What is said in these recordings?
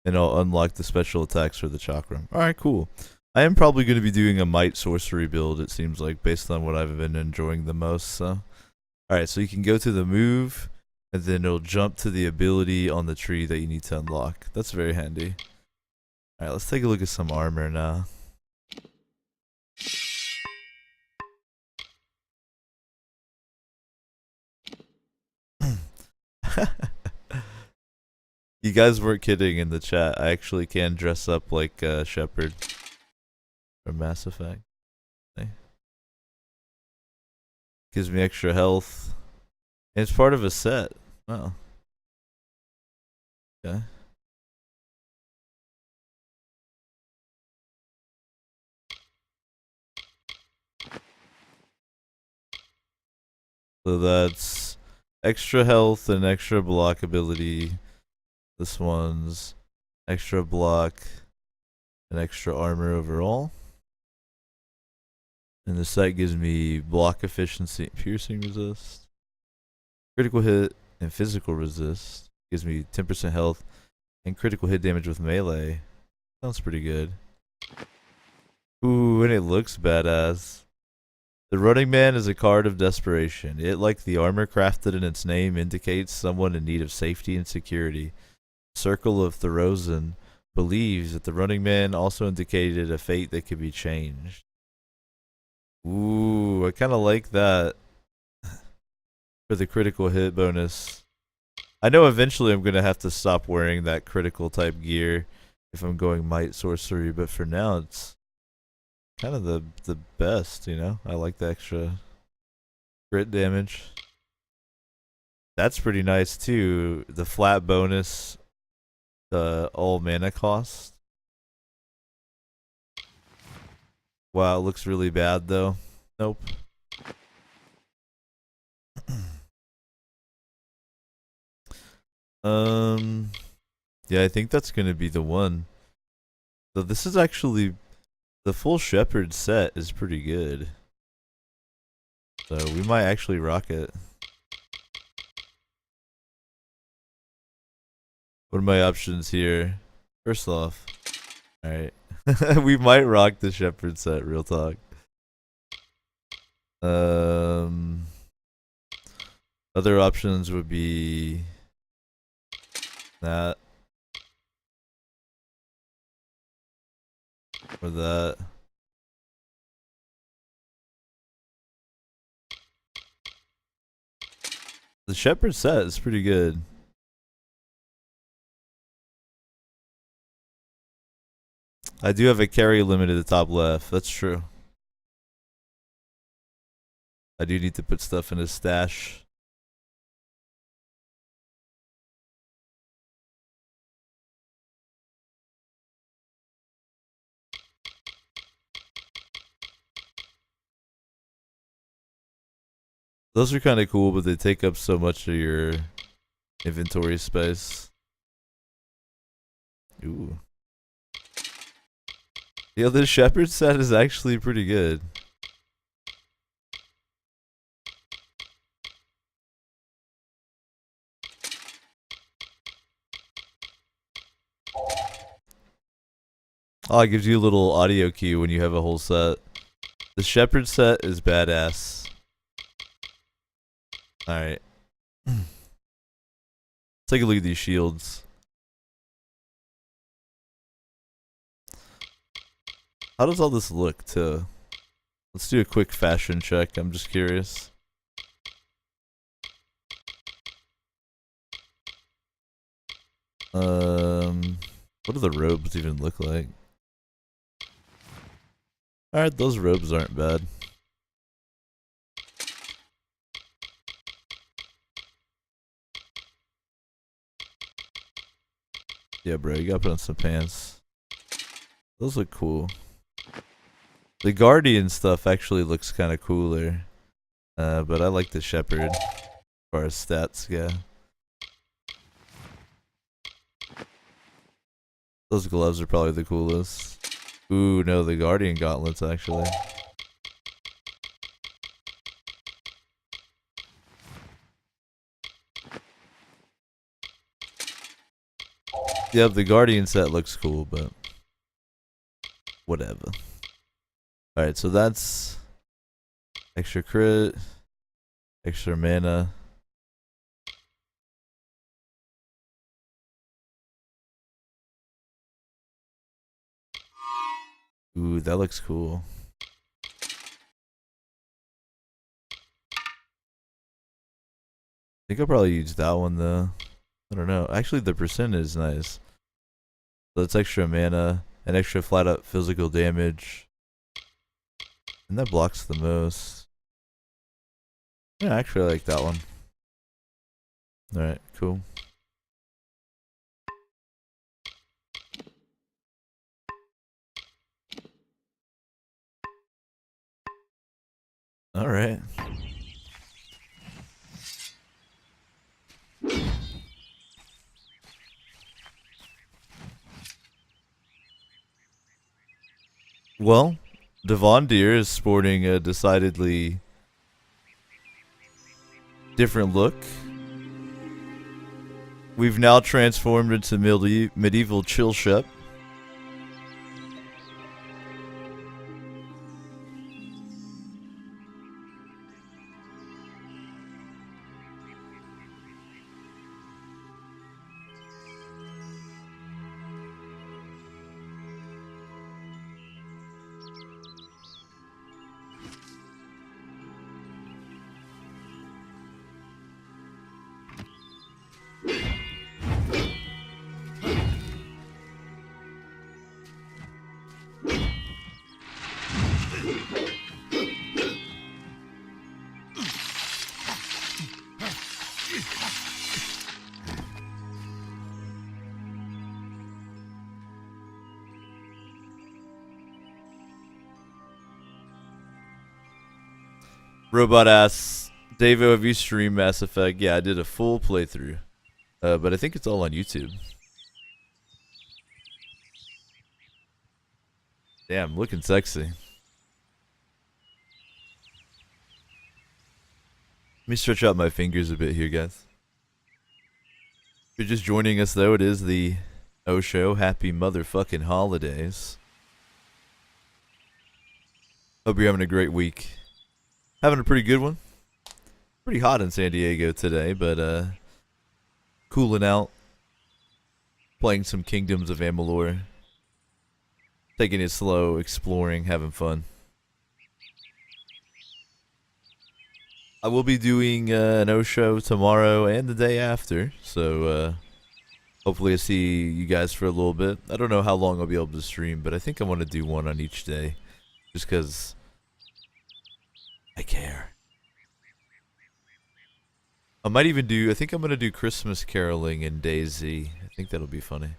and I'll unlock the special attacks for the chakram. Alright, cool. I am probably going to be doing a might sorcery build, it seems like, based on what I've been enjoying the most, so. Alright, so you can go to the move, and then it'll jump to the ability on the tree that you need to unlock. That's very handy. Alright, let's take a look at some armor now. You guys weren't kidding in the chat. I actually can dress up like Shepard from Mass Effect. Gives me extra health. And it's part of a set. Oh. Okay. So that's extra health and extra block ability. This one's extra block and extra armor overall. And the set gives me block efficiency, piercing resist, critical hit, and physical resist. Gives me 10% health and critical hit damage with melee. Sounds pretty good. Ooh, and it looks badass. The Running Man is a card of desperation. It, like the armor crafted in its name, indicates someone in need of safety and security. Circle of Thorazin believes that the Running Man also indicated a fate that could be changed. Ooh, I kind of like that for the critical hit bonus. I know eventually I'm going to have to stop wearing that critical type gear if I'm going might sorcery, but for now it's kind of the best, you know? I like the extra crit damage. That's pretty nice too. The flat bonus, the all mana cost. Wow, it looks really bad though. Nope. Yeah, I think that's gonna be the one. So this is actually the full Shepherd set is pretty good. So we might actually rock it. What are my options here? First off, alright. We might rock the Shepherd set, real talk. Other options would be that or that. The Shepherd set is pretty good. I do have a carry limit at the top left. That's true. I do need to put stuff in his stash. Those are kind of cool, but they take up so much of your inventory space. Ooh. Yeah, the Shepherd set is actually pretty good. Oh, it gives you a little audio cue when you have a whole set. The Shepherd set is badass. Alright. Let's take a look at these shields. How does all this look, too? Let's do a quick fashion check. I'm just curious. What do the robes even look like? Alright, those robes aren't bad. Yeah, bro, you gotta put on some pants. Those look cool. The Guardian stuff actually looks kind of cooler. But I like the Shepherd as far as stats, yeah. Those gloves are probably the coolest. Ooh, no, the Guardian gauntlets actually. Yep, the Guardian set looks cool, but whatever. Alright, so that's extra crit, extra mana. Ooh, that looks cool. I think I'll probably use that one though. I don't know. Actually, the percent is nice. So it's extra mana and extra flat up physical damage. And that blocks the most. Yeah, I actually like that one. Alright, cool. Alright. Well, Devon Deer is sporting a decidedly different look. We've now transformed into medieval chill shep. Robot asks, Davo, have you streamed Mass Effect? Yeah, I did a full playthrough. But I think it's all on YouTube. Damn, looking sexy. Let me stretch out my fingers a bit here, guys. If you're just joining us, though, it is the O Show. Happy motherfucking holidays. Hope you're having a great week. Having a pretty good one. Pretty hot in San Diego today, but cooling out. Playing some Kingdoms of Amalur. Taking it slow, exploring, having fun. I will be doing an O show tomorrow and the day after, so hopefully I see you guys for a little bit. I don't know how long I'll be able to stream, but I think I want to do one on each day, just because I care. I might even do, I think I'm going to do Christmas caroling in DayZ. I think that'll be funny.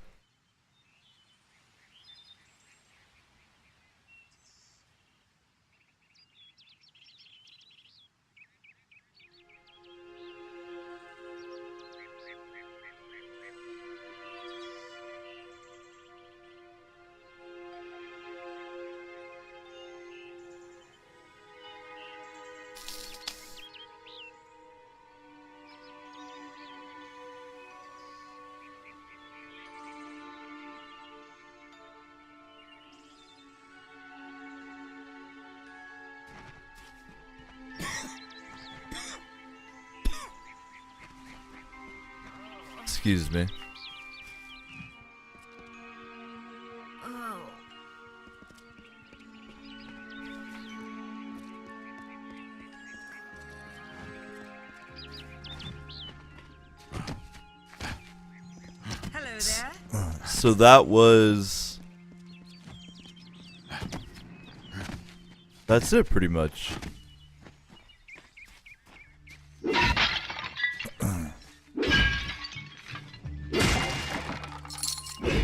Excuse me. Hello there. So that was... That's it, pretty much.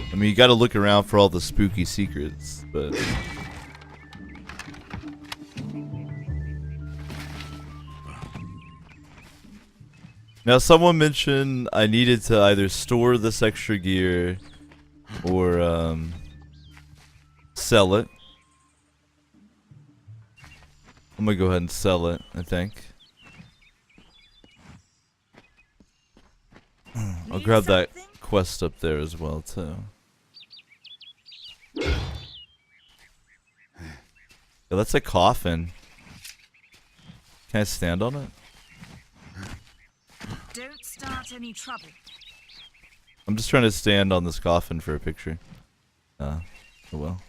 I mean, you gotta look around for all the spooky secrets, but... Now, someone mentioned I needed to either store this extra gear or sell it. I'm gonna go ahead and sell it, I think. I'll grab that quest up there as well too. Yeah, that's a coffin. Can I stand on it? Don't start any trouble. I'm just trying to stand on this coffin for a picture. Oh well.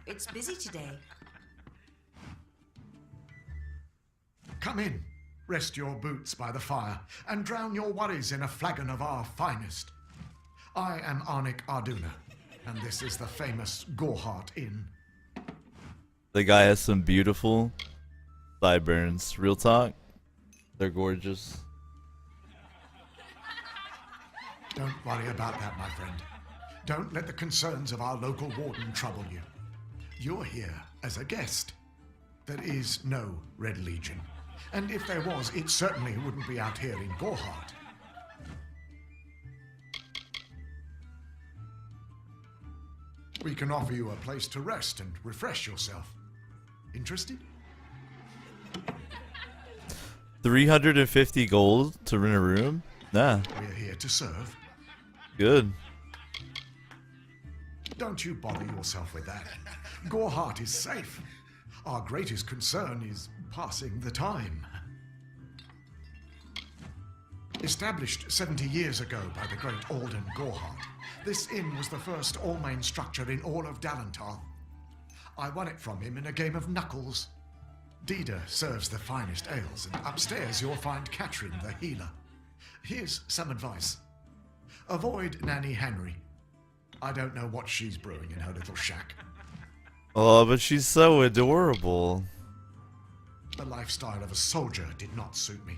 It's busy today. Come in, rest your boots by the fire, and drown your worries in a flagon of our finest. I am Arnik Arduna, and this is the famous Goreheart Inn. The guy has some beautiful sideburns. Real talk. They're gorgeous. Don't worry about that, my friend. Don't let the concerns of our local warden trouble you. You're here as a guest. There is no Red Legion. And if there was, it certainly wouldn't be out here in Goreheart. We can offer you a place to rest and refresh yourself. Interested? 350 gold to rent a room? Nah, We're here to serve. good. Don't you bother yourself with that. Goreheart is safe. Our greatest concern is passing the time. Established 70 years ago by the great Alden Goreheart, this inn was the first all-main structure in all of Dalental. I won it from him in a game of knuckles. Dida serves the finest ales, and upstairs you'll find Katrin the healer. Here's some advice. Avoid Nanny Henry. I don't know what she's brewing in her little shack. Oh, but she's so adorable. The lifestyle of a soldier did not suit me.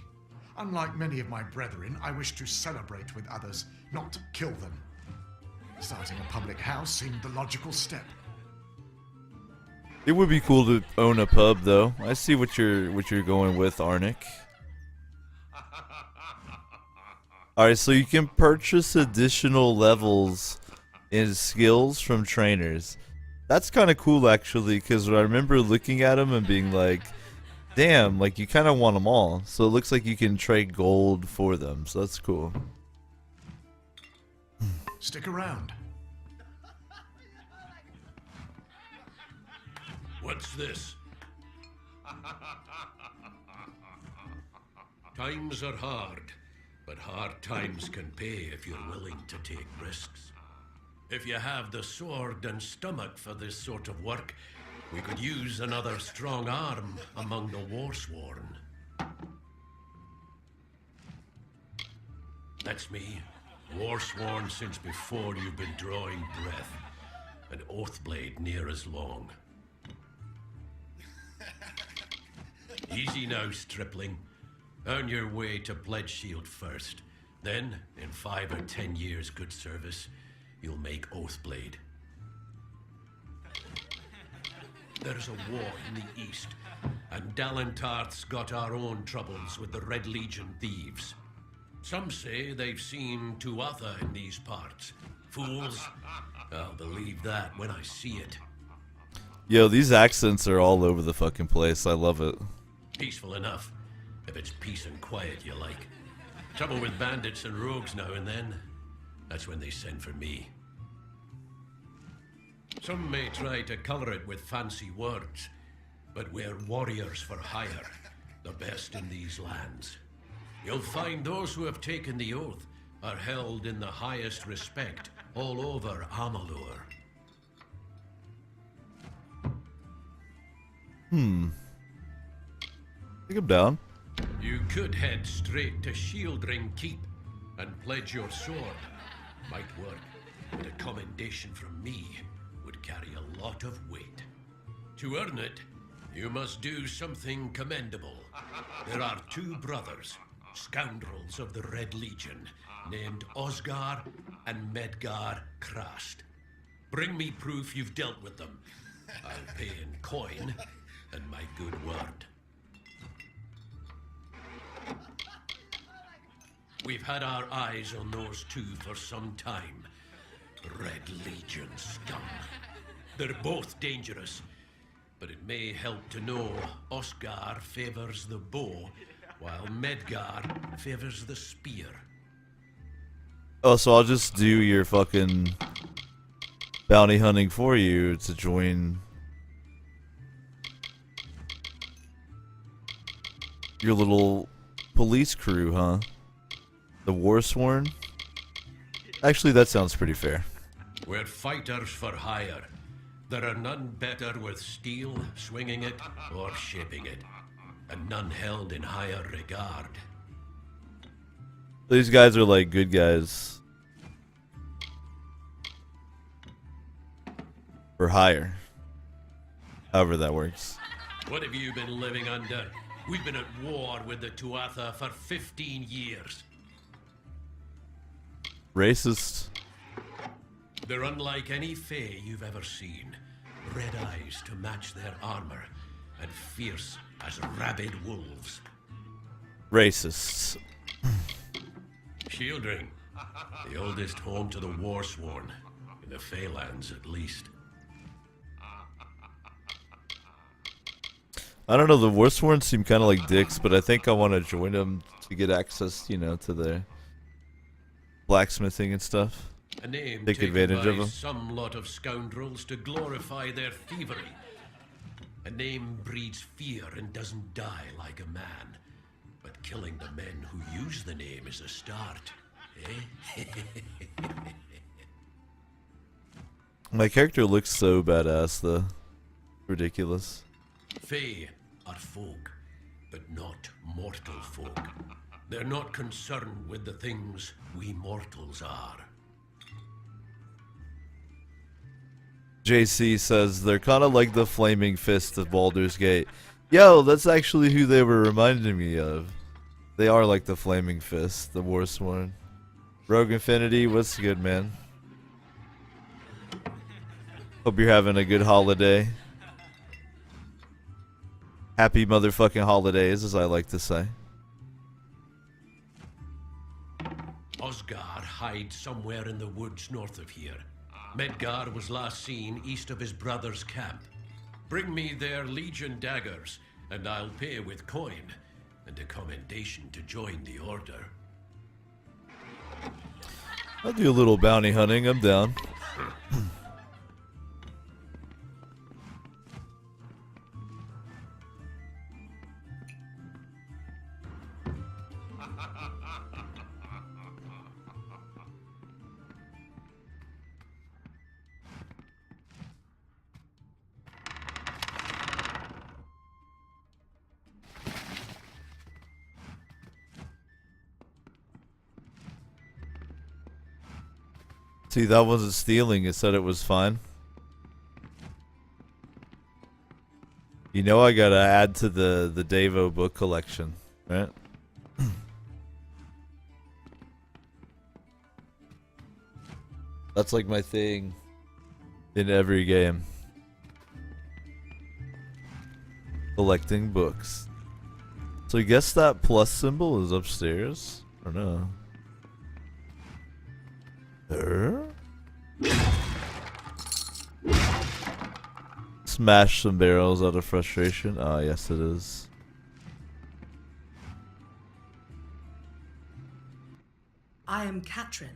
Unlike many of my brethren, I wish to celebrate with others, not kill them. Starting a public house seemed the logical step. It would be cool to own a pub, though. I see what you're going with, Arnik. All right, so you can purchase additional levels and skills from trainers. That's kind of cool, actually, because I remember looking at them and being like, damn, like you kind of want them all. So it looks like you can trade gold for them, so that's cool. Stick around. What's this? Times are hard, but hard times can pay if you're willing to take risks. If you have the sword and stomach for this sort of work, we could use another strong arm among the warsworn. That's me, warsworn since before you've been drawing breath, an oathblade near as long. Easy now, stripling. Earn your way to Pledge Shield first. Then, in 5 or 10 years' good service, you'll make Oathblade. There's a war in the east, and Dalentarth's got our own troubles with the Red Legion thieves. Some say they've seen Tuatha in these parts. Fools. I'll believe that when I see it. Yo, these accents are all over the fucking place. I love it. Peaceful enough, if it's peace and quiet you like. Trouble with bandits and rogues now and then. That's when they send for me. Some may try to color it with fancy words, but we're warriors for hire, the best in these lands. You'll find those who have taken the oath are held in the highest respect all over Amalur. Take him down. You could head straight to Shieldring Keep and pledge your sword. Might work, but a commendation from me would carry a lot of weight. To earn it, you must do something commendable. There are two brothers, scoundrels of the Red Legion, named Osgar and Medgar Krast. Bring me proof you've dealt with them. I'll pay in coin and my good word. We've had our eyes on those two for some time. Red Legion scum. They're both dangerous, but it may help to know Oscar favors the bow, while Medgar favors the spear. Oh, so I'll just do your fucking bounty hunting for you to join your little police crew, huh? The Warsworn? Actually, that sounds pretty fair. We're fighters for hire. There are none better with steel, swinging it, or shaping it, and none held in higher regard. These guys are like good guys. For hire. However that works. What have you been living under? We've been at war with the Tuatha for 15 years. Racist. They're unlike any Fae you've ever seen. Red eyes to match their armor, and fierce as rabid wolves. Racists. Shieldring, the oldest home to the Warsworn, in the Feylands at least. I don't know, the Warsworn seem kind of like dicks, but I think I want to join them to get access, you know, to their blacksmithing and stuff. A name Take taken advantage by of them. some lot of scoundrels to glorify their thievery. A name breeds fear and doesn't die like a man. But killing the men who use the name is a start, eh? My character looks so badass, though. Ridiculous. Fae are folk, but not mortal folk. They're not concerned with the things we mortals are. JC says they're kind of like the Flaming Fist of Baldur's Gate. Yo, that's actually who they were reminding me of. They are like the Flaming Fist, the Warsworn. Rogue Infinity, what's good, man? Hope you're having a good holiday. Happy motherfucking holidays, as I like to say. Osgar hides somewhere in the woods north of here. Medgar was last seen east of his brother's camp. Bring me their Legion daggers, and I'll pay with coin, and a commendation to join the order. I'll do a little bounty hunting, I'm down. See, that wasn't stealing, it said it was fine. You know I gotta add to the Devo book collection, right? That's like my thing in every game. Collecting books. So I guess that plus symbol is upstairs? Or no? Smash some barrels out of frustration. Ah, yes it is. I am Katrin.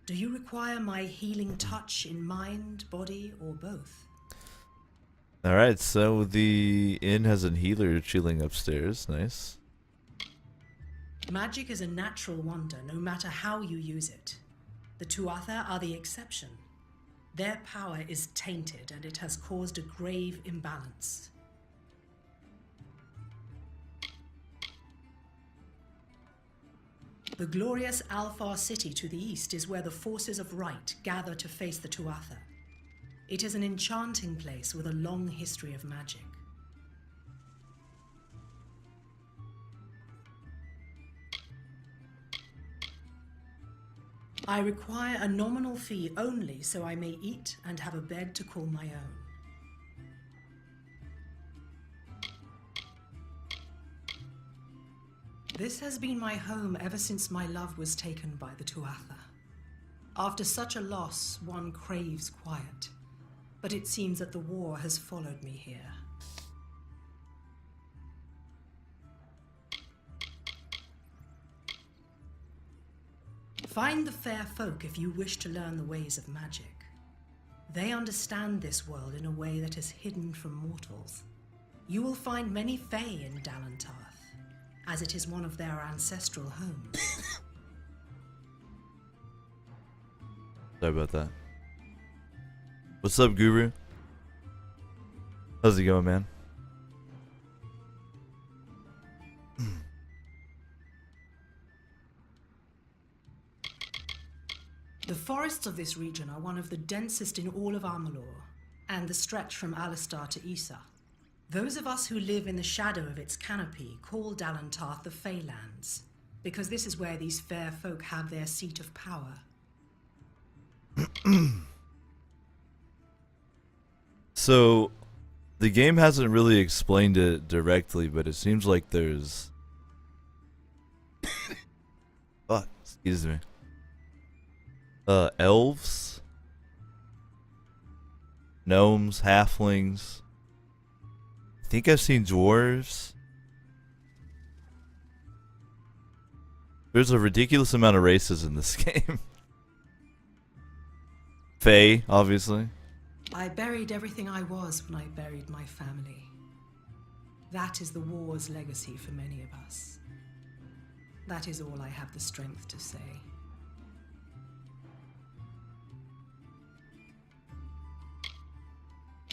Do you require my healing touch in mind, body, or both? Alright, so the inn has a healer chilling upstairs. Nice. Magic is a natural wonder, no matter how you use it. The Tuatha are the exception. Their power is tainted, and it has caused a grave imbalance. The glorious Alfar city to the east is where the forces of right gather to face the Tuatha. It is an enchanting place with a long history of magic. I require a nominal fee only so I may eat and have a bed to call my own. This has been my home ever since my love was taken by the Tuatha. After such a loss, one craves quiet, but it seems that the war has followed me here. Find the fair folk if you wish to learn the ways of magic. They understand this world in a way that is hidden from mortals. You will find many Fae in Dalantarth, as it is one of their ancestral homes. Sorry about that. What's up, Guru? How's it going, man? The forests of this region are one of the densest in all of Amalur, and the stretch from Alistar to Issa. Those of us who live in the shadow of its canopy call Dalantarth the Feylands, because this is where these fair folk have their seat of power. So, the game hasn't really explained it directly, but it seems like there's... Fuck, excuse me. Elves, gnomes, halflings. I think I've seen dwarves. There's a ridiculous amount of races in this game. Fae, obviously. I buried everything I was when I buried my family. That is the war's legacy for many of us. That is all I have the strength to say.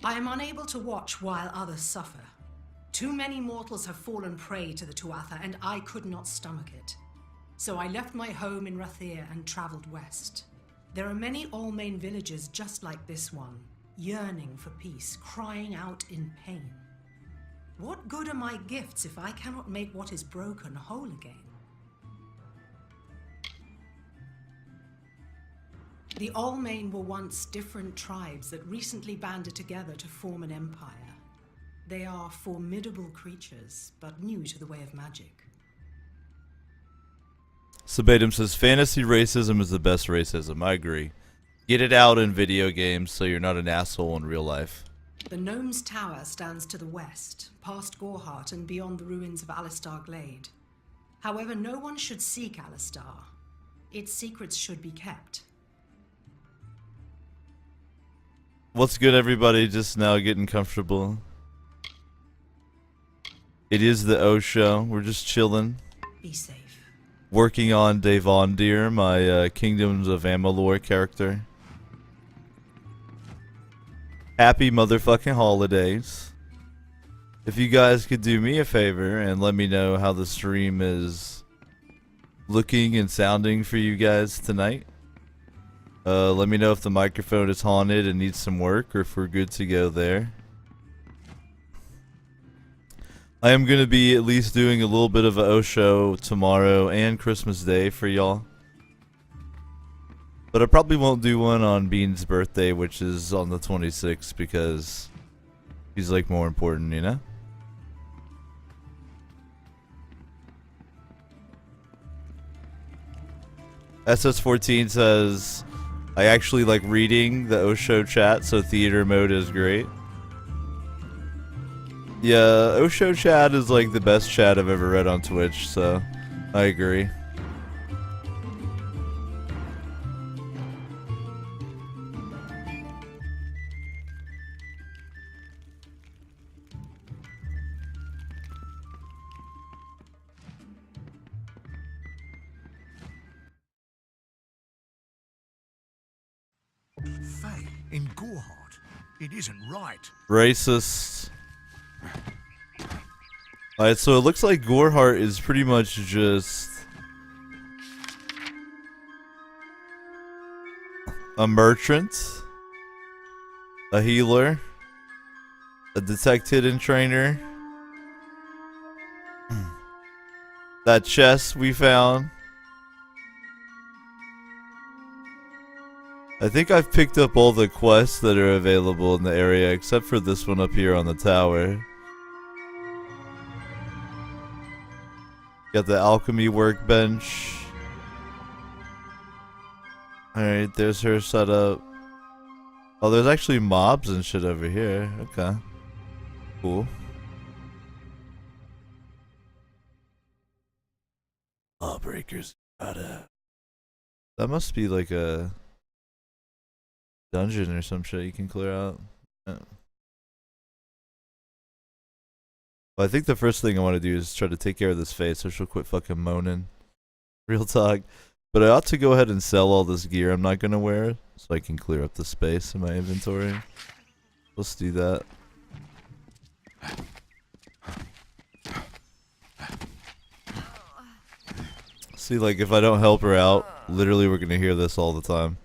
I am unable to watch while others suffer. Too many mortals have fallen prey to the Tuatha, and I could not stomach it. So I left my home in Rathir and traveled west. There are many Allmain villages just like this one, yearning for peace, crying out in pain. What good are my gifts if I cannot make what is broken whole again? The Allmain were once different tribes that recently banded together to form an empire. They are formidable creatures, but new to the way of magic. Sabatum says, fantasy racism is the best racism. I agree. Get it out in video games so you're not an asshole in real life. The Gnome's Tower stands to the west, past Gorhart and beyond the ruins of Alistar Glade. However, no one should seek Alistar. Its secrets should be kept. What's good, everybody? Just now getting comfortable. It is the O show. We're just chilling. Be safe. Working on Devondir, my Kingdoms of Amalur character. Happy motherfucking holidays. If you guys could do me a favor and let me know how the stream is looking and sounding for you guys tonight. Let me know if the microphone is haunted and needs some work, or if we're good to go there. I am going to be at least doing a little bit of a O show tomorrow and Christmas Day for y'all. But I probably won't do one on Bean's birthday, which is on the 26th, because he's like more important, you know? SS14 says, I actually like reading the Osho chat, so theater mode is great. Yeah, Osho chat is like the best chat I've ever read on Twitch, so I agree. Faye, in Gorhart. It isn't right. Racist. Alright, so it looks like Gorhart is pretty much just a merchant. a healer, a detect hidden trainer, that chest we found. I think I've picked up all the quests that are available in the area except for this one up here on the tower. Got the alchemy workbench. Alright, there's her setup. Oh, there's actually mobs and shit over here. Okay. Cool. Lawbreakers. That must be like a dungeon or some shit you can clear out. Yeah. Well, I think the first thing I want to do is try to take care of this face so she'll quit fucking moaning. Real talk. But I ought to go ahead and sell all this gear I'm not gonna wear so I can clear up the space in my inventory. Let's do that. See, like, if I don't help her out, literally we're gonna hear this all the time.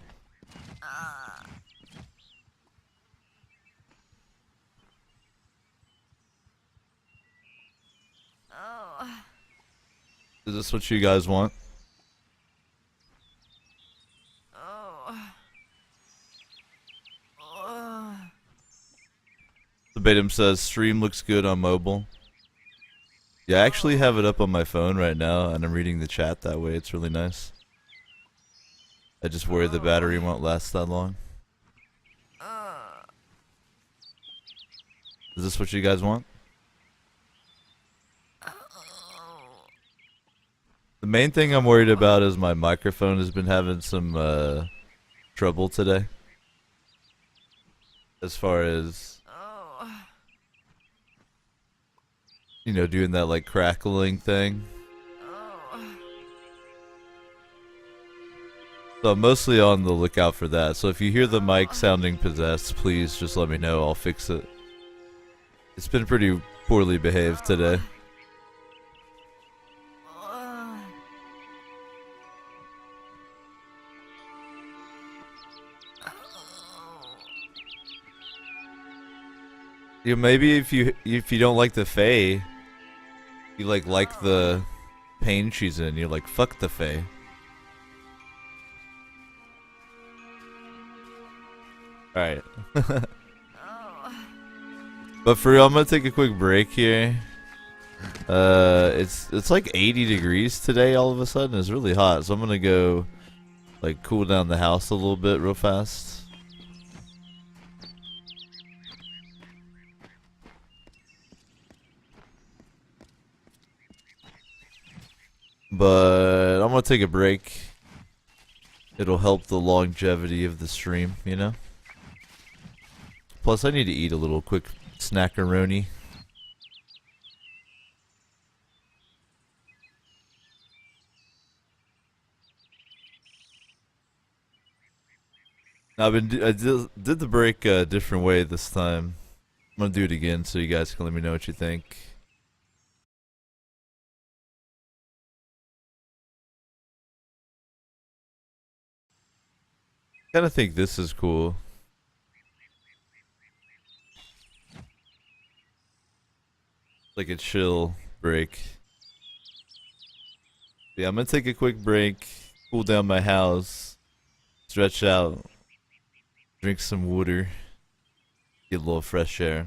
Is this what you guys want? The Batum says, stream looks good on mobile. Yeah, I actually have it up on my phone right now, and I'm reading the chat that way. It's really nice. I just worry the battery won't last that long. Is this what you guys want? The main thing I'm worried about is my microphone has been having some trouble today. As far as, you know, doing that like crackling thing. So I'm mostly on the lookout for that. So if you hear the mic sounding possessed, please just let me know. I'll fix it. It's been pretty poorly behaved today. You know, maybe if you don't like the Fae, you like the pain she's in. You're like, fuck the Fae. Alright. But for real, I'm gonna take a quick break here. It's like 80 degrees today all of a sudden. It's really hot, so I'm gonna go like cool down the house a little bit real fast. But I'm gonna take a break. It'll help the longevity of the stream, you know? Plus, I need to eat a little quick snackaroni. I did the break a different way this time. I'm gonna do it again so you guys can let me know what you think. I kind of think this is cool. Like a chill break. Yeah, I'm gonna take a quick break, cool down my house, stretch out, drink some water, get a little fresh air.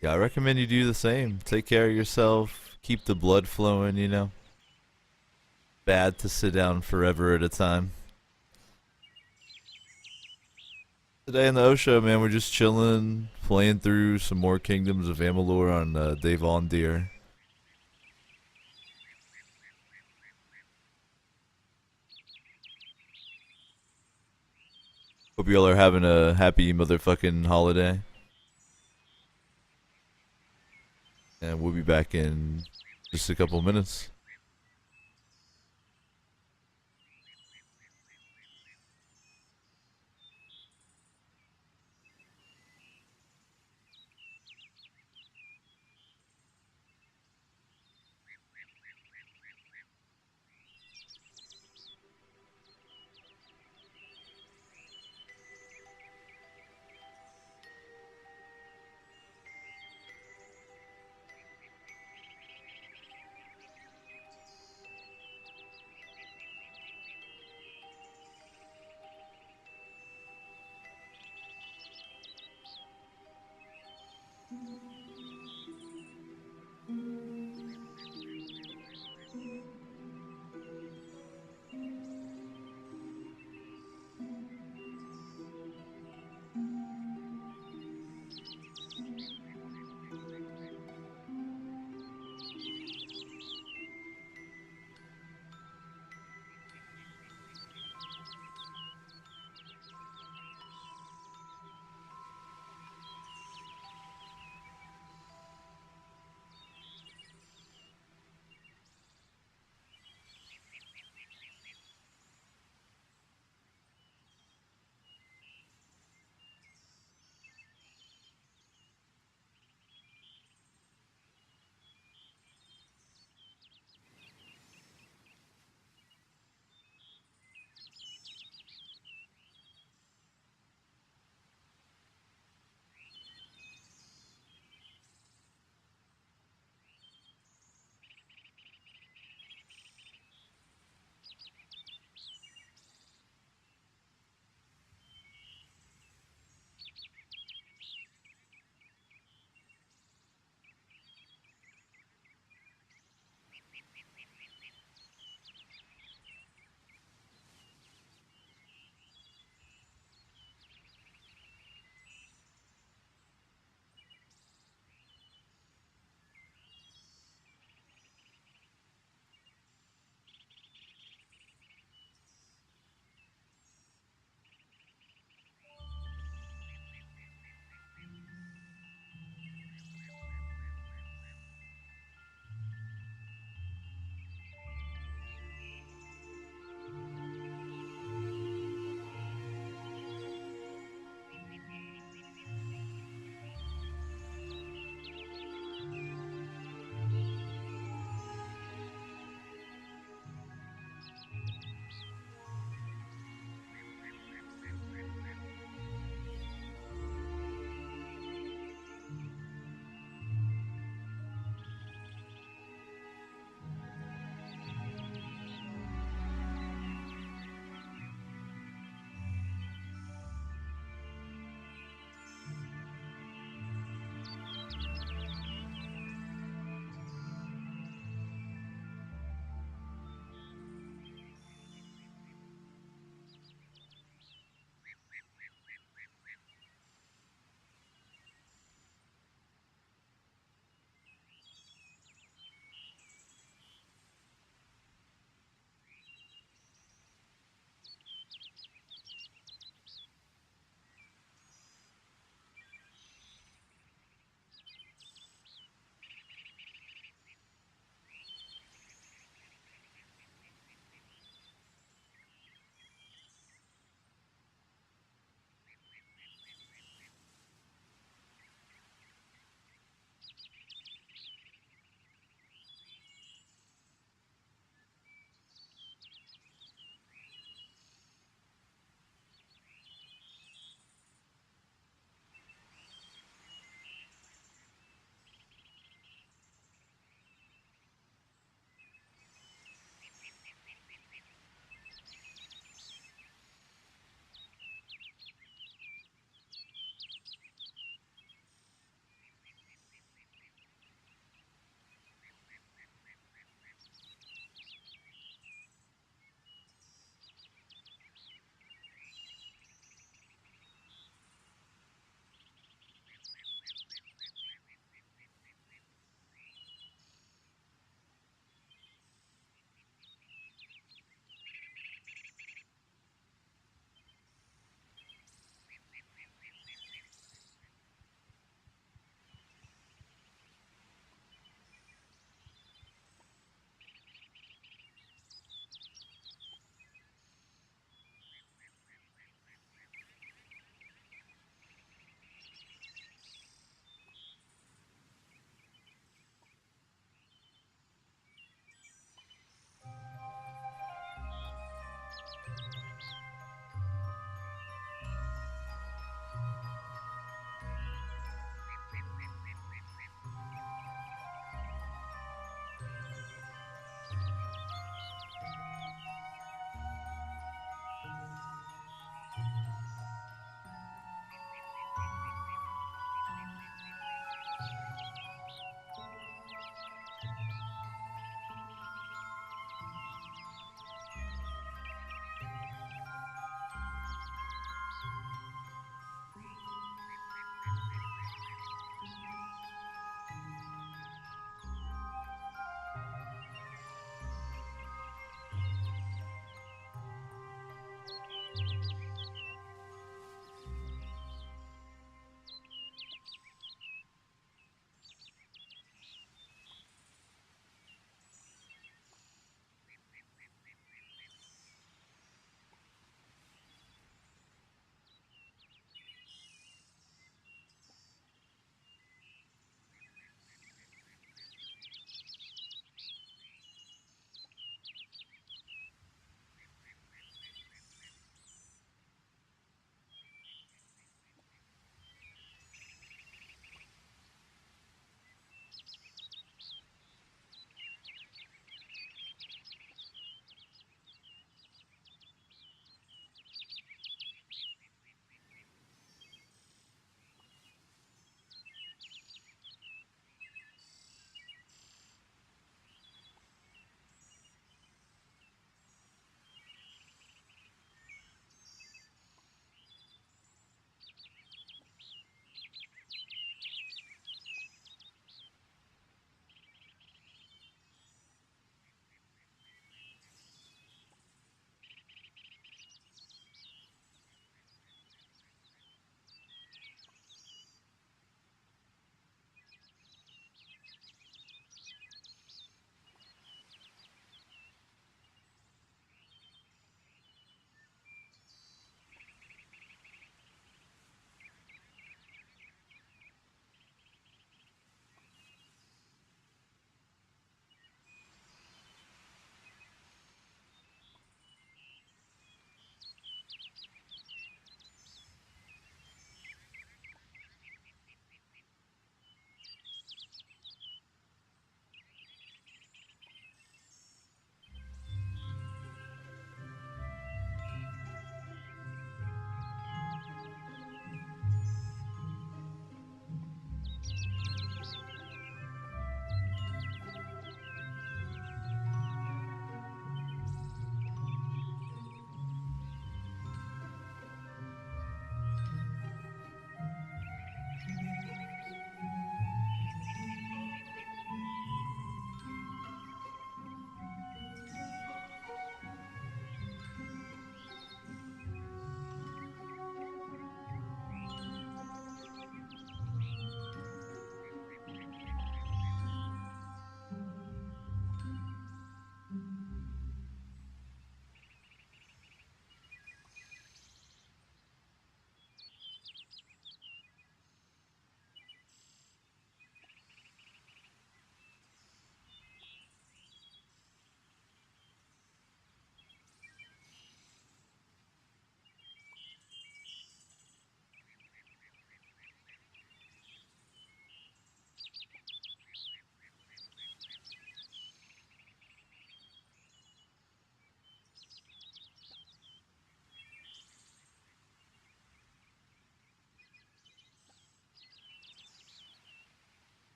Yeah, I recommend you do the same. Take care of yourself, keep the blood flowing, you know. Bad to sit down forever at a time. Today in the O Show, man, we're just chilling, playing through some more Kingdoms of Amalur on Devon Deer. Hope y'all are having a happy motherfucking holiday. And we'll be back in just a couple minutes.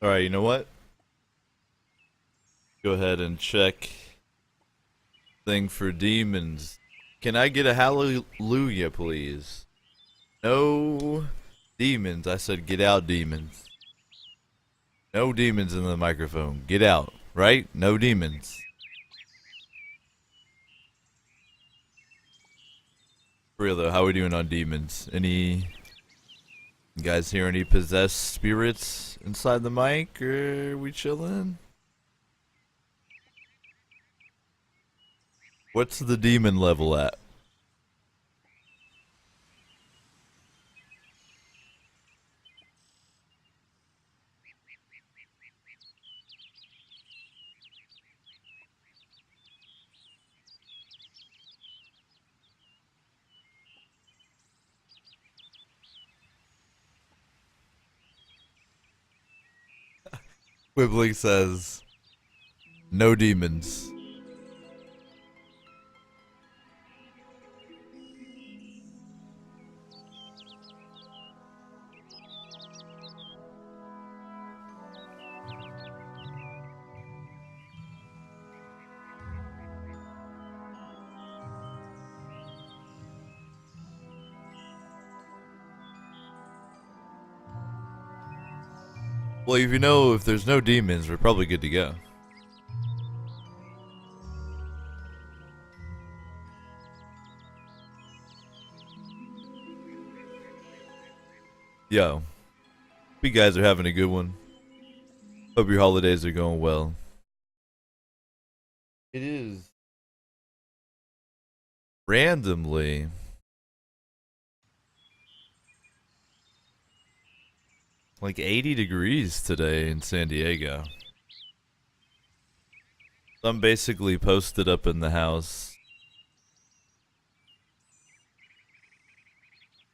Alright, you know what? Go ahead and check thing for demons. Can I get a hallelujah, please? No demons. I said get out, demons. No demons in the microphone. Get out, right? No demons. For real though, how are we doing on demons? You guys hear any possessed spirits inside the mic, or are we chilling? What's the demon level at? Quibbling says, no demons. Well, if there's no demons, we're probably good to go. Yo, hope you guys are having a good one. Hope your holidays are going well. It is randomly like 80 degrees today in San Diego. I'm basically posted up in the house.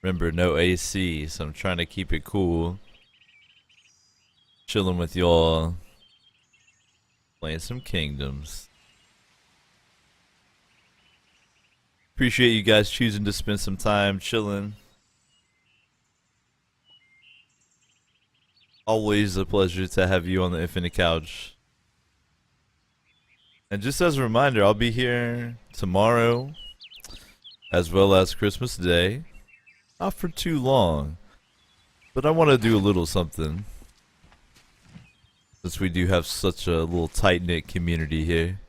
Remember, no AC, so I'm trying to keep it cool. Chilling with y'all. Playing some Kingdoms. Appreciate you guys choosing to spend some time chilling. Always a pleasure to have you on the Infinite Couch. And just as a reminder, I'll be here tomorrow, as well as Christmas Day. Not for too long, but I want to do a little something, since we do have such a little tight-knit community here.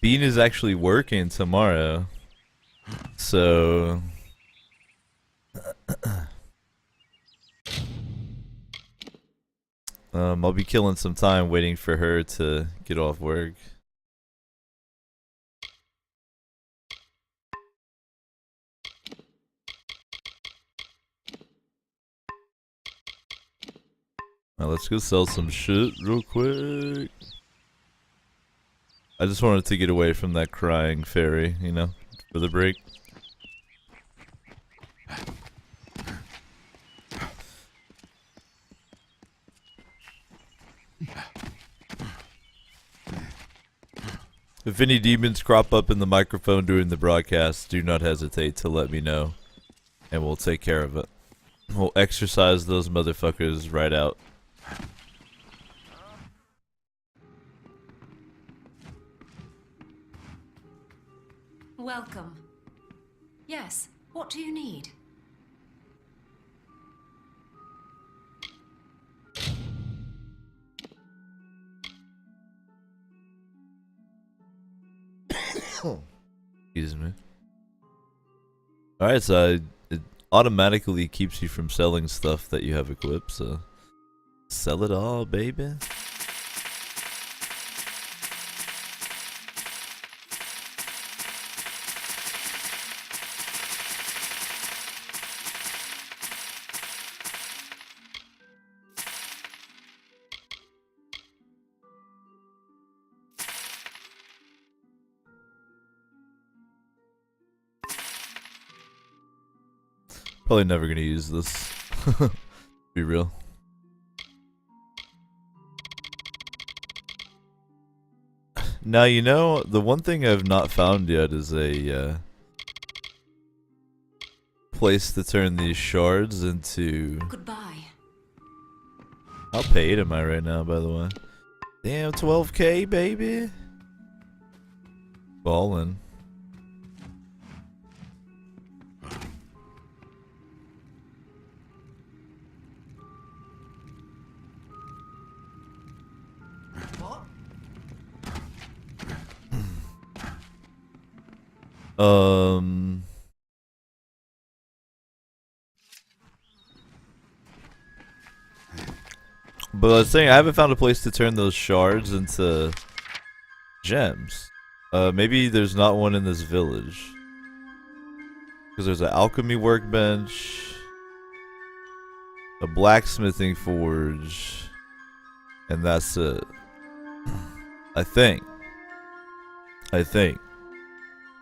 Bean is actually working tomorrow, so I'll be killing some time waiting for her to get off work. Now let's go sell some shit real quick. I just wanted to get away from that crying fairy, for the break. If any demons crop up in the microphone during the broadcast, do not hesitate to let me know, and we'll take care of it. We'll exercise those motherfuckers right out. Welcome. Yes, what do you need? Excuse me. Alright, so it automatically keeps you from selling stuff that you have equipped, so sell it all, baby. Probably never gonna use this. Be real. Now, the one thing I've not found yet is a place to turn these shards into Goodbye. How paid am I right now, by the way? Damn, 12K, baby. Ballin'. But I was saying I haven't found a place to turn those shards into gems. Maybe there's not one in this village. Because there's an alchemy workbench, a blacksmithing forge, and that's it. I think.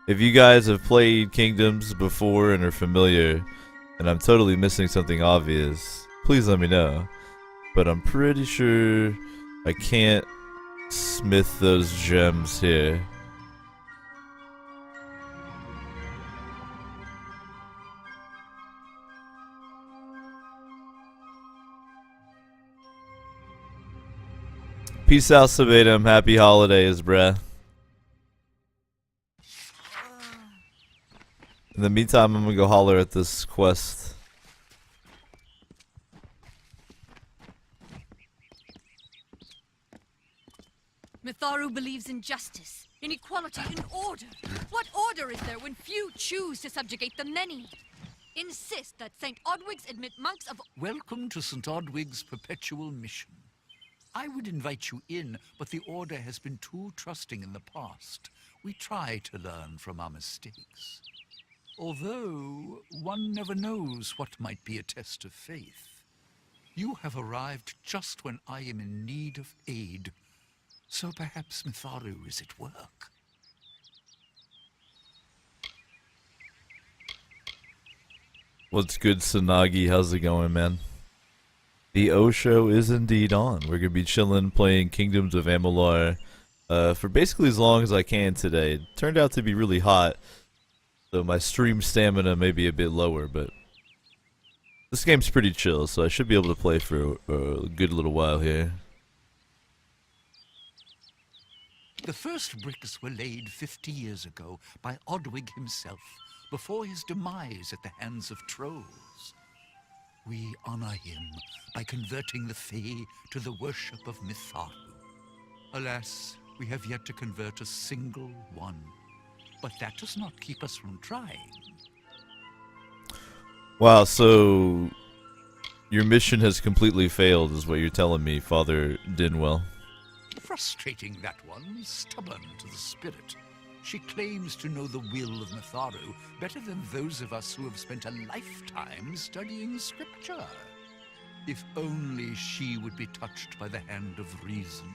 If you guys have played Kingdoms before and are familiar, and I'm totally missing something obvious, please let me know. But I'm pretty sure I can't smith those gems here. Peace out, Sabatum. Happy holidays, bruh. In the meantime, I'm gonna go holler at this quest. Mitharu believes in justice, in equality, in order. What order is there when few choose to subjugate the many? Insist that St. Odwig's admit monks of... Welcome to St. Odwig's perpetual mission. I would invite you in, but the Order has been too trusting in the past. We try to learn from our mistakes. Although, one never knows what might be a test of faith. You have arrived just when I am in need of aid. So perhaps Mitharu is at work. What's good, Sanagi? How's it going, man? The O show is indeed on. We're gonna be chilling, playing Kingdoms of Amalur for basically as long as I can today. It turned out to be really hot, so my stream stamina may be a bit lower, but this game's pretty chill, so I should be able to play for a good little while here. The first bricks were laid 50 years ago by Odwig himself, before his demise at the hands of trolls. We honor him by converting the Fae to the worship of Mitharu. Alas, we have yet to convert a single one. But that does not keep us from trying. Wow, so your mission has completely failed, is what you're telling me, Father Dinwell. Frustrating, that one, stubborn to the spirit. She claims to know the will of Mitharu better than those of us who have spent a lifetime studying scripture. If only she would be touched by the hand of reason.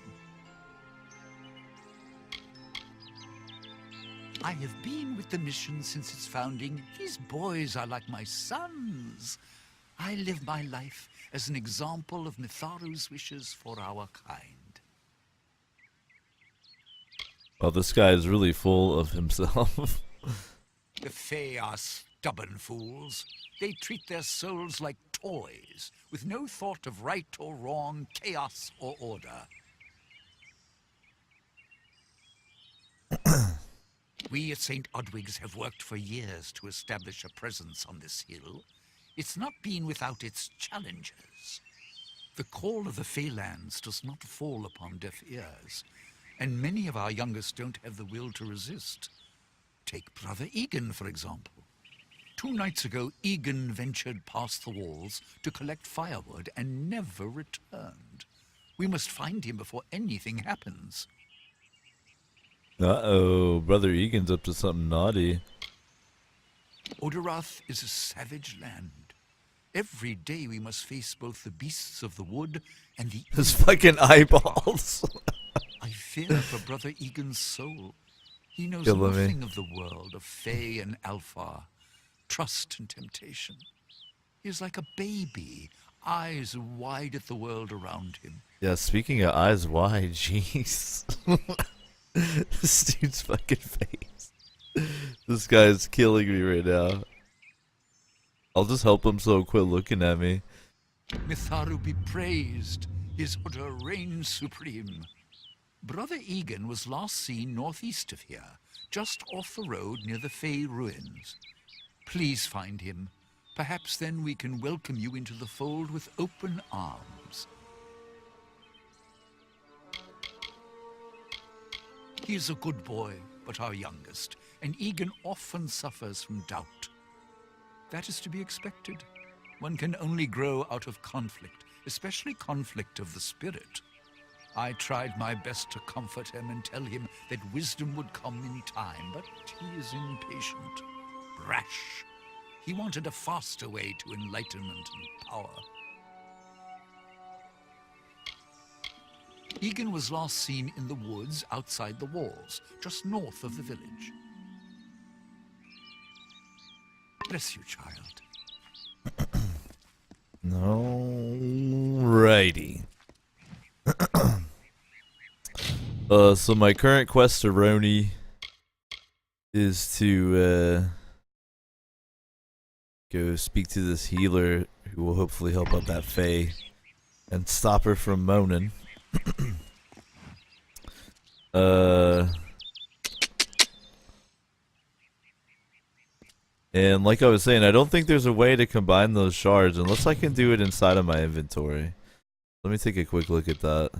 I have been with the mission since its founding. These boys are like my sons. I live my life as an example of Mitharu's wishes for our kind. Well, this guy is really full of himself. The Fae are stubborn fools. They treat their souls like toys, with no thought of right or wrong, chaos or order. We at St. Odwig's have worked for years to establish a presence on this hill. It's not been without its challenges. The call of the Faelands does not fall upon deaf ears, and many of our youngest don't have the will to resist. Take Brother Egan, for example. 2 nights ago, Egan ventured past the walls to collect firewood and never returned. We must find him before anything happens. Uh-oh, Brother Egan's up to something naughty. Oderath is a savage land. Every day we must face both the beasts of the wood and the... His fucking eyeballs. I fear for Brother Egan's soul. He knows Killing me. nothing of the world of Fae and Alpha, trust and temptation. He is like a baby, eyes wide at the world around him. Yeah, speaking of eyes wide, jeez. This dude's fucking face. This guy's killing me right now. I'll just help him so he'll quit looking at me. Mitharu be praised. His order reigns supreme. Brother Egan was last seen northeast of here, just off the road near the Fey ruins. Please find him. Perhaps then we can welcome you into the fold with open arms. He is a good boy, but our youngest, and Egan often suffers from doubt. That is to be expected. One can only grow out of conflict, especially conflict of the spirit. I tried my best to comfort him and tell him that wisdom would come in time, but he is impatient, rash. He wanted a faster way to enlightenment and power. Egan was last seen in the woods outside the walls, just north of the village. Bless you, child. Alrighty. So my current quest to Roni is to go speak to this healer who will hopefully help out that Fae and stop her from moaning. And like I was saying, I don't think there's a way to combine those shards unless I can do it inside of my inventory. Let me take a quick look at that.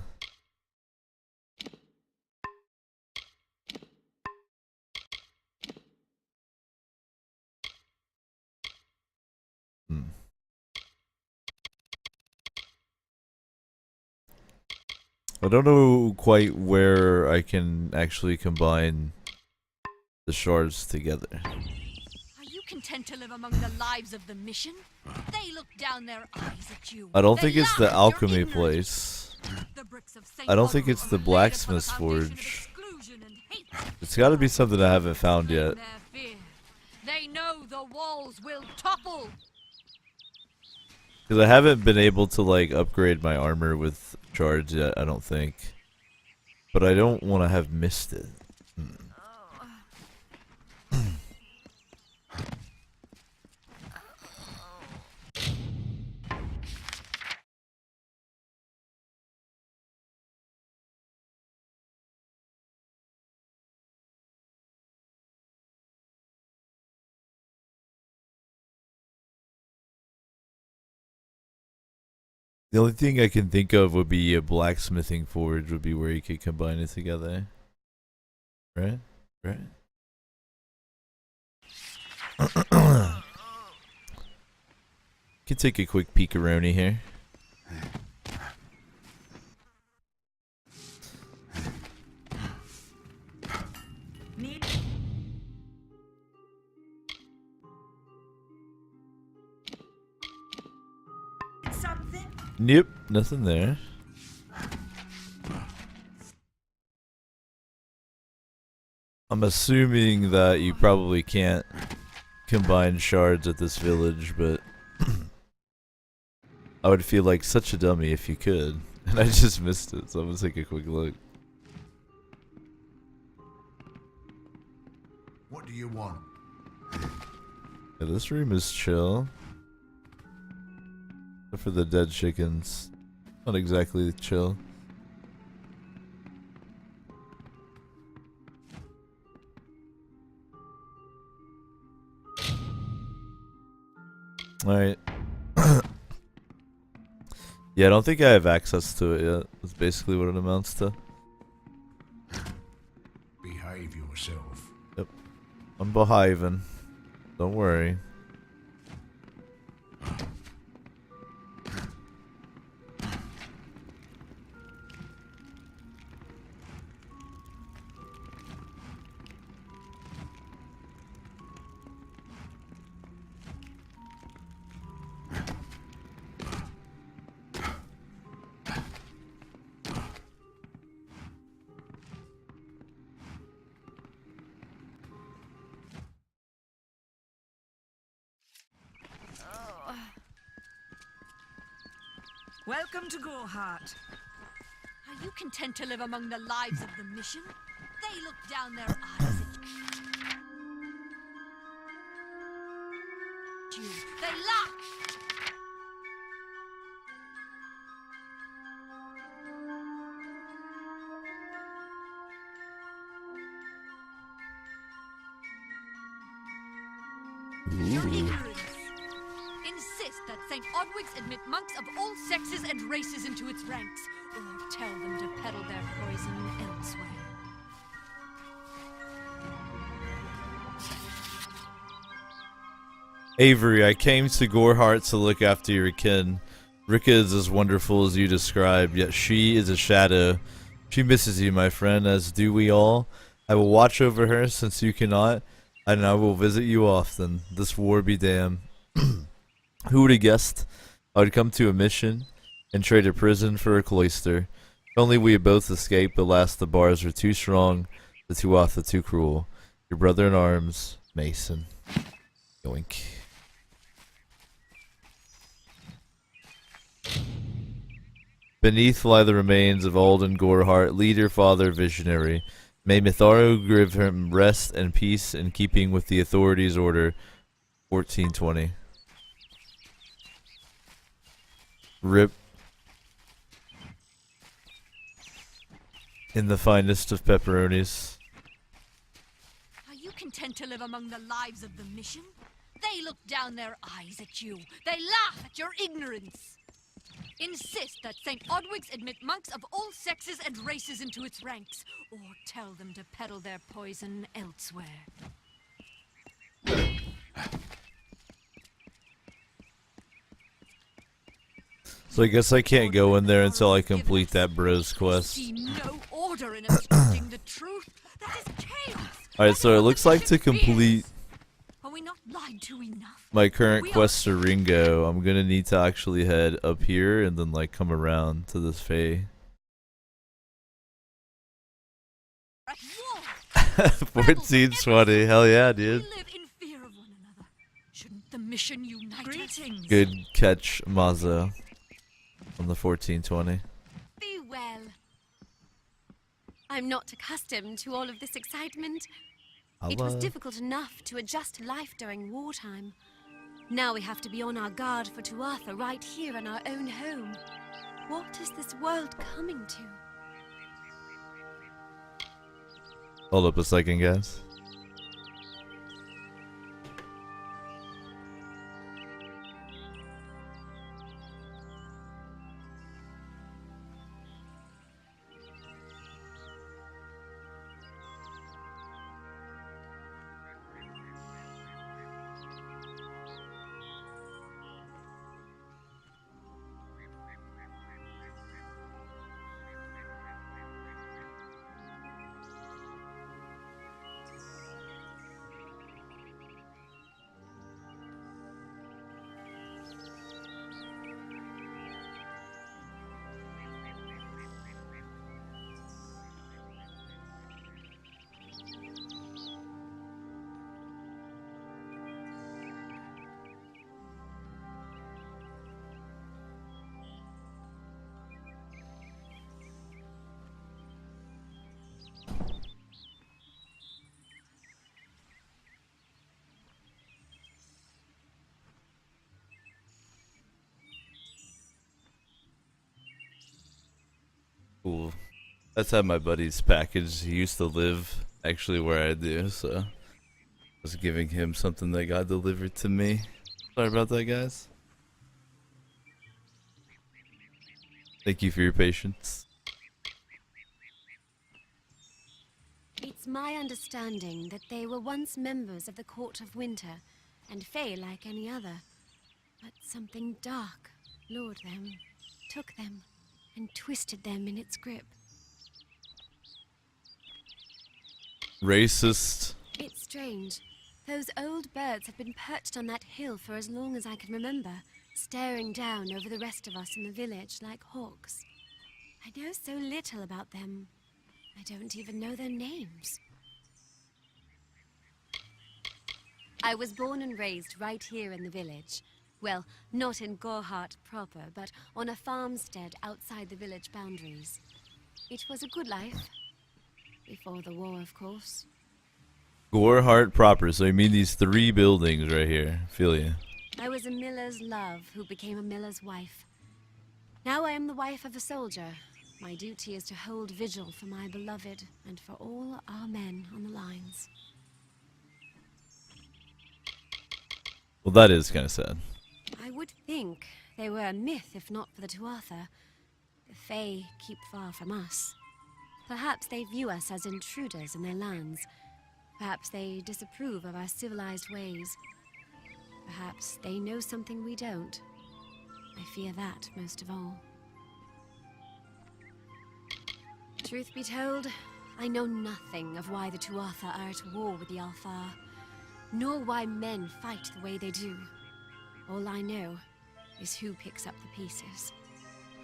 I don't know quite where I can actually combine the shards together. Are you content to live among the lives of the mission? They look down their eyes at you. I don't They think it's laugh the at your alchemy ignorance. place. The bricks of Saint I don't think Amalur it's the are laid upon a blacksmith's foundation of forge. exclusion and hate. It's gotta be something I haven't found yet. Their fear. They know the walls will topple. Because I haven't been able to like upgrade my armor with shards yet, I don't think. But I don't want to have missed it. The only thing I can think of would be a blacksmithing forge would be where you could combine it together. Right? Right? Can take a quick peekaroni here. Need something? Nope, nothing there. I'm assuming that you probably can't combine shards at this village, but I would feel like such a dummy if you could. And I just missed it, so I'm gonna take a quick look. What do you want? Yeah, this room is chill. Except for the dead chickens. Not exactly chill. Alright. Yeah, I don't think I have access to it yet. That's basically what it amounts to. Behave yourself. I'm behaving. Don't worry. Welcome to Gorhart. Are you content to live among the lives of the mission? They look down their eyes at you. They laugh. Your ignorance. Insist that St. Odwig's admit monks of all sexes and races into its ranks, or tell them to peddle their poison elsewhere. Avery, I came to Gorehart to look after your kin. Rika is as wonderful as you described, yet she is a shadow. She misses you, my friend, as do we all. I will watch over her since you cannot, and I will visit you often. This war be damned. Who would have guessed I would come to a mission and trade a prison for a cloister? If only we had both escaped, alas, the bars were too strong, the Tuatha too cruel. Your brother in arms, Mason. Yoink. Beneath lie the remains of Alden Gorehart, leader, father, visionary. May Mitharu give him rest and peace in keeping with the authorities' order. 1420. Rip. In the finest of pepperonis. Are you content to live among the lives of the mission? They look down their eyes at you. They laugh at your ignorance. Insist that St. Odwig's admit monks of all sexes and races into its ranks, or tell them to peddle their poison elsewhere. So I guess I can't go in there until I complete that bros quest. See no order in obstructing the truth. That is chaos. Alright, so it looks like to complete Are we not lied to enough? my current quest to Ringo, I'm gonna need to actually head up here and then like come around to this Fae. At war. 1420, hell yeah, dude. We live in fear of one another. Shouldn't the mission unite us? Good catch, Mazo. On the 1420. Be well. I'm not accustomed to all of this excitement. It was difficult enough to adjust to life during wartime. Now we have to be on our guard for Tuatha right here in our own home. What is this world coming to? Hold up a second, guys. Cool. That's how my buddy's package. He used to live actually where I do, so I was giving him something that got delivered to me. Sorry about that, guys. Thank you for your patience. It's my understanding that they were once members of the Court of Winter, and Fae like any other. But something dark lured them, took them, and twisted them in its grip. Racist. It's strange. Those old birds have been perched on that hill for as long as I can remember, staring down over the rest of us in the village like hawks. I know so little about them. I don't even know their names. I was born and raised right here in the village. Well, not in Gorehart proper, but on a farmstead outside the village boundaries. It was a good life. Before the war, of course. Gorehart proper, so you mean these 3 buildings right here. Feel ya. I was a miller's love who became a miller's wife. Now I am the wife of a soldier. My duty is to hold vigil for my beloved and for all our men on the lines. Well, that is kind of sad. I would think they were a myth if not for the Tuatha. The Fae keep far from us. Perhaps they view us as intruders in their lands. Perhaps they disapprove of our civilized ways. Perhaps they know something we don't. I fear that most of all. Truth be told, I know nothing of why the Tuatha are at war with the Alfar, nor why men fight the way they do. All I know is who picks up the pieces.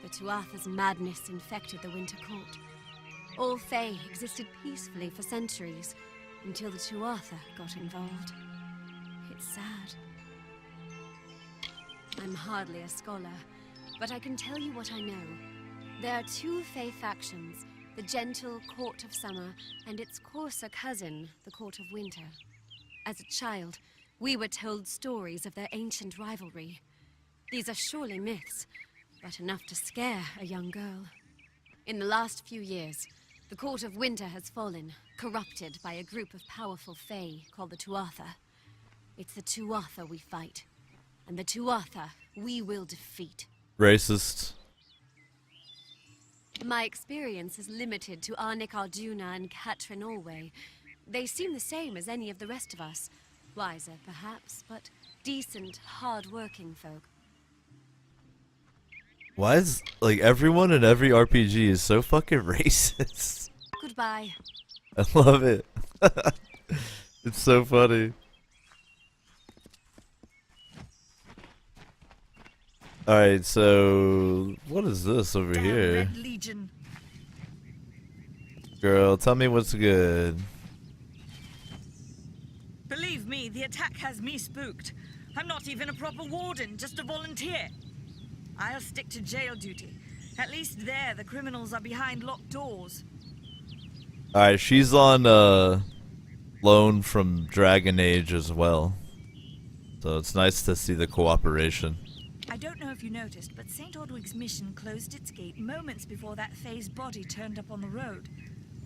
The Tuatha's madness infected the Winter Court. All Fae existed peacefully for centuries, until the Tuatha got involved. It's sad. I'm hardly a scholar, but I can tell you what I know. There are two Fae factions, the gentle Court of Summer and its coarser cousin, the Court of Winter. As a child, we were told stories of their ancient rivalry. These are surely myths, but enough to scare a young girl. In the last few years, the Court of Winter has fallen, corrupted by a group of powerful Fae called the Tuatha. It's the Tuatha we fight, and the Tuatha we will defeat. Racist. My experience is limited to Arnik Arjuna and Katrin Allway. They seem the same as any of the rest of us. Wiser, perhaps, but decent, hard-working folk. Why is, like, everyone in every RPG is so fucking racist? Goodbye. I love it. It's so funny. Alright, so what is this over Damn here? Red Legion. Girl, tell me what's good. Believe me, the attack has me spooked. I'm not even a proper warden, just a volunteer. I'll stick to jail duty. At least there, the criminals are behind locked doors. Alright, she's on loan from Dragon Age as well. So it's nice to see the cooperation. I don't know if you noticed, but St. Ordwig's mission closed its gate moments before that Fae's body turned up on the road.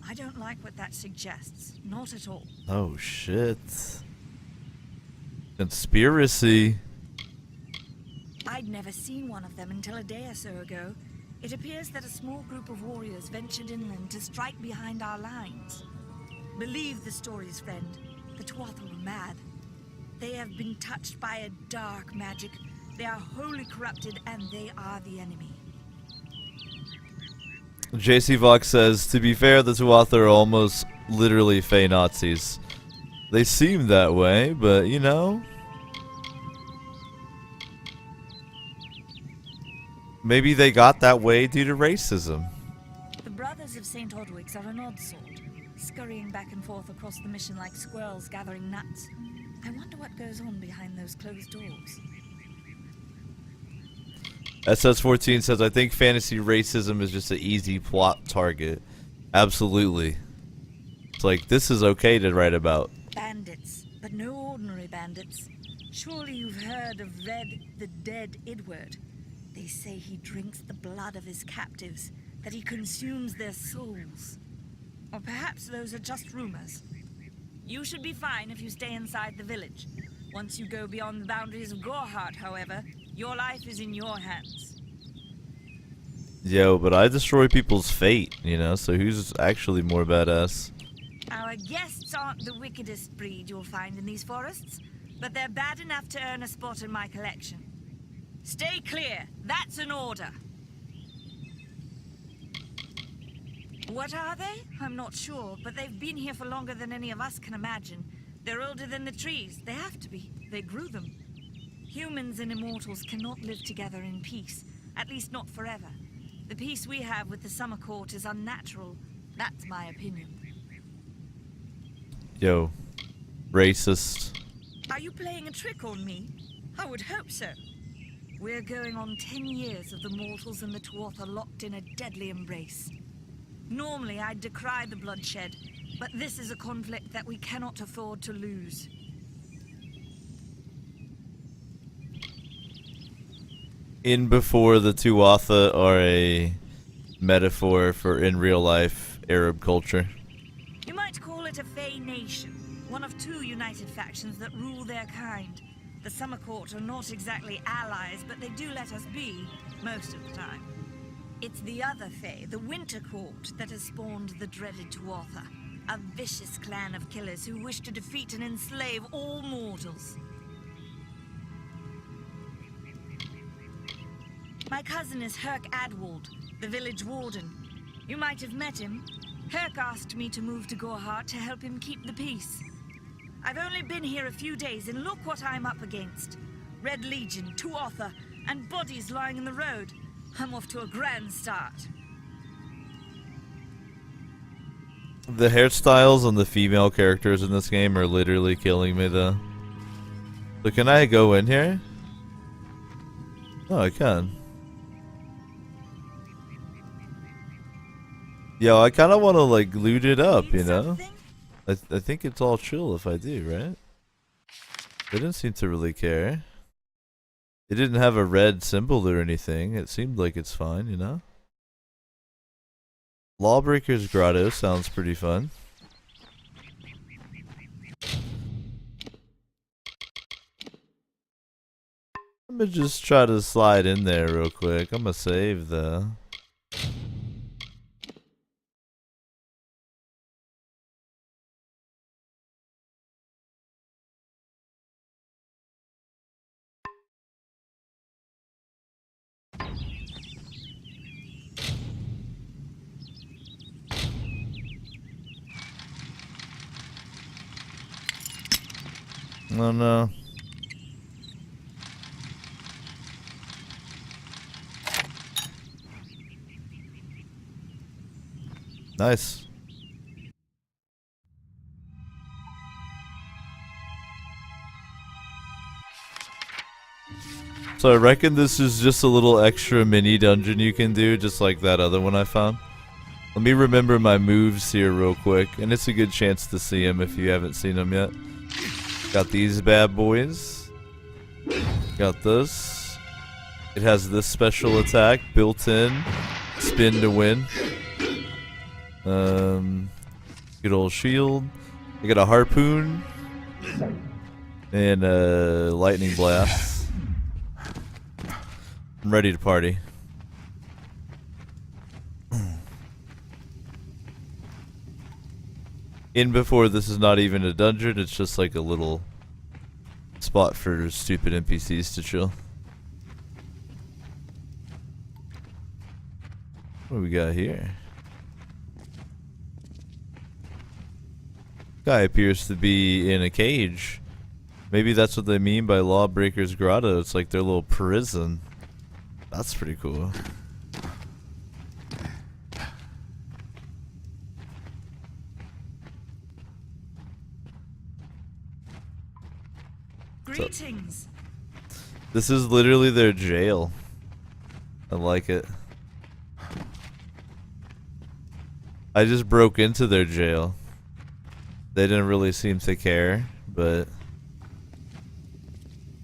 I don't like what that suggests. Not at all. Oh shit. Conspiracy. I'd never seen one of them until a day or so ago. It appears that a small group of warriors ventured inland to strike behind our lines. Believe the stories, friend. The Tuatha were mad. They have been touched by a dark magic. They are wholly corrupted, and they are the enemy. JC Vox says, to be fair, the Tuatha are almost literally Fey Nazis. They seem that way, but you know. Maybe they got that way due to racism. The Brothers of St. Ordwig's are an odd sort, scurrying back and forth across the mission like squirrels gathering nuts. I wonder what goes on behind those closed doors. SS14 says, I think fantasy racism is just an easy plot target. Absolutely. It's like, this is okay to write about. Bandits, but no ordinary bandits. Surely you've heard of Red the Dead Edward. They say he drinks the blood of his captives, that he consumes their souls. Or perhaps those are just rumors. You should be fine if you stay inside the village. Once you go beyond the boundaries of Gorhart, however, your life is in your hands. Yo, but I destroy people's fate, you know, so who's actually more badass? Our guests aren't the wickedest breed you'll find in these forests, but they're bad enough to earn a spot in my collection. Stay clear. That's an order. What are they? I'm not sure, but they've been here for longer than any of us can imagine. They're older than the trees. They have to be. They grew them. Humans and immortals cannot live together in peace, at least not forever. The peace we have with the Summer Court is unnatural. That's my opinion. Yo, racist. Are you playing a trick on me? I would hope so. We're going on 10 years of the mortals and the Tuatha locked in a deadly embrace. Normally, I'd decry the bloodshed, but this is a conflict that we cannot afford to lose. In before the Tuatha are a metaphor for in real life Arab culture. You might call it a Fey nation, one of two united factions that rule their kind. The Summer Court are not exactly allies, but they do let us be, most of the time. It's the other Fae, the Winter Court, that has spawned the dreaded Tuatha, a vicious clan of killers who wish to defeat and enslave all mortals. My cousin is Herc Adwald, the village warden. You might have met him. Herc asked me to move to Gorhart to help him keep the peace. I've only been here a few days, and look what I'm up against. Red Legion, Tuatha, and bodies lying in the road. I'm off to a grand start. The hairstyles on the female characters in this game are literally killing me, though. So can I go in here? Oh, I can. Yo, I kind of want to like loot it up, you know? I think it's all chill if I do, right? They didn't seem to really care. It didn't have a red symbol or anything. It seemed like it's fine, you know? Lawbreaker's Grotto sounds pretty fun. I'm gonna just try to slide in there real quick. I'm gonna save though. Oh no. Nice. So I reckon this is just a little extra mini dungeon you can do, just like that other one I found. Let me remember my moves here real quick, and it's a good chance to see them if you haven't seen them yet. Got these bad boys. Got this. It has this special attack built in. Spin to win. Good old shield. I got a harpoon. And a lightning blast. I'm ready to party. In before, this is not even a dungeon, it's just like a little spot for stupid NPCs to chill. What do we got here? Guy appears to be in a cage. Maybe that's what they mean by Lawbreaker's Grotto. It's like their little prison. That's pretty cool. Greetings. This is literally their jail. I like it. I just broke into their jail. They didn't really seem to care, but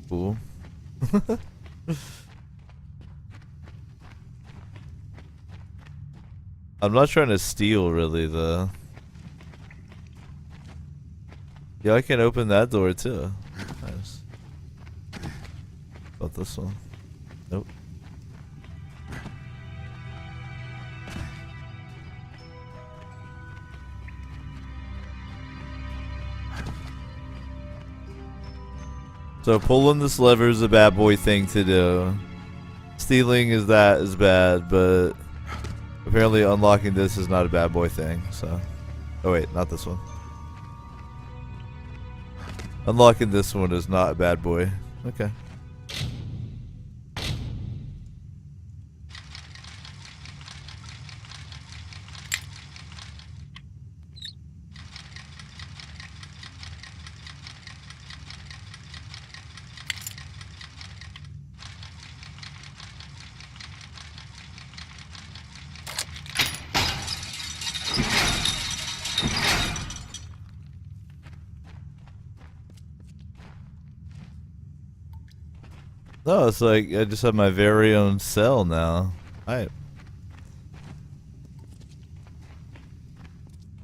cool. I'm not trying to steal really though. Yeah, I can open that door too. Nice. About this one? Nope. So pulling this lever is a bad boy thing to do. Stealing is bad, but apparently unlocking this is not a bad boy thing, so. Oh wait, not this one. Unlocking this one is not a bad boy. Okay. No, it's like I just have my very own cell now. Alright.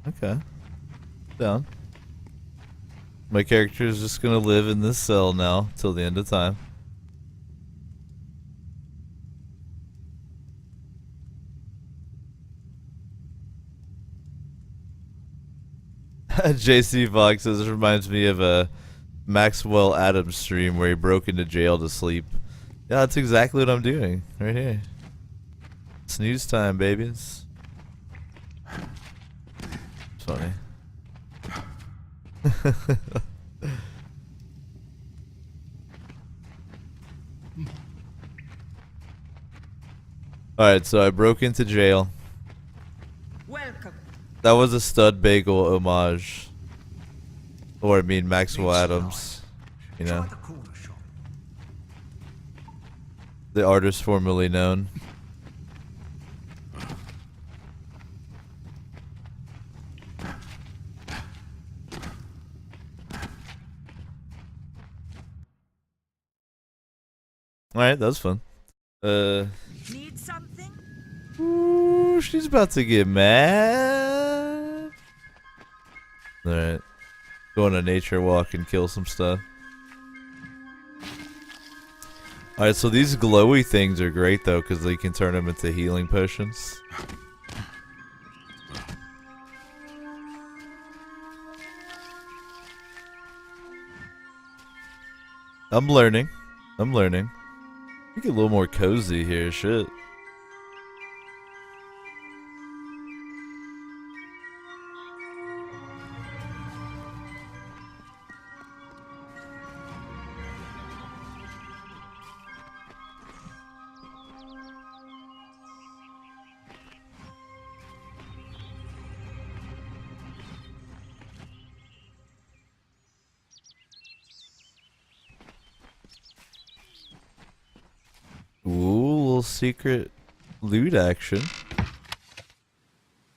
Okay. Down. My character is just gonna live in this cell now till the end of time. JC Fox says, this reminds me of a Maxwell Adams stream where he broke into jail to sleep. Yeah, that's exactly what I'm doing right here. Snooze time, babies. It's funny. Alright, so I broke into jail. Welcome. That was a Stud Bagel homage. Or I mean Maxwell Adams. You know. Try the corner shop. The artist formerly known. Alright, that was fun. Need something? Ooh, she's about to get mad. Alright. Go on a nature walk and kill some stuff. Alright, so these glowy things are great though, because they can turn them into healing potions. I'm learning. I'm learning. Make it a little more cozy here, shit. Ooh, little secret loot action.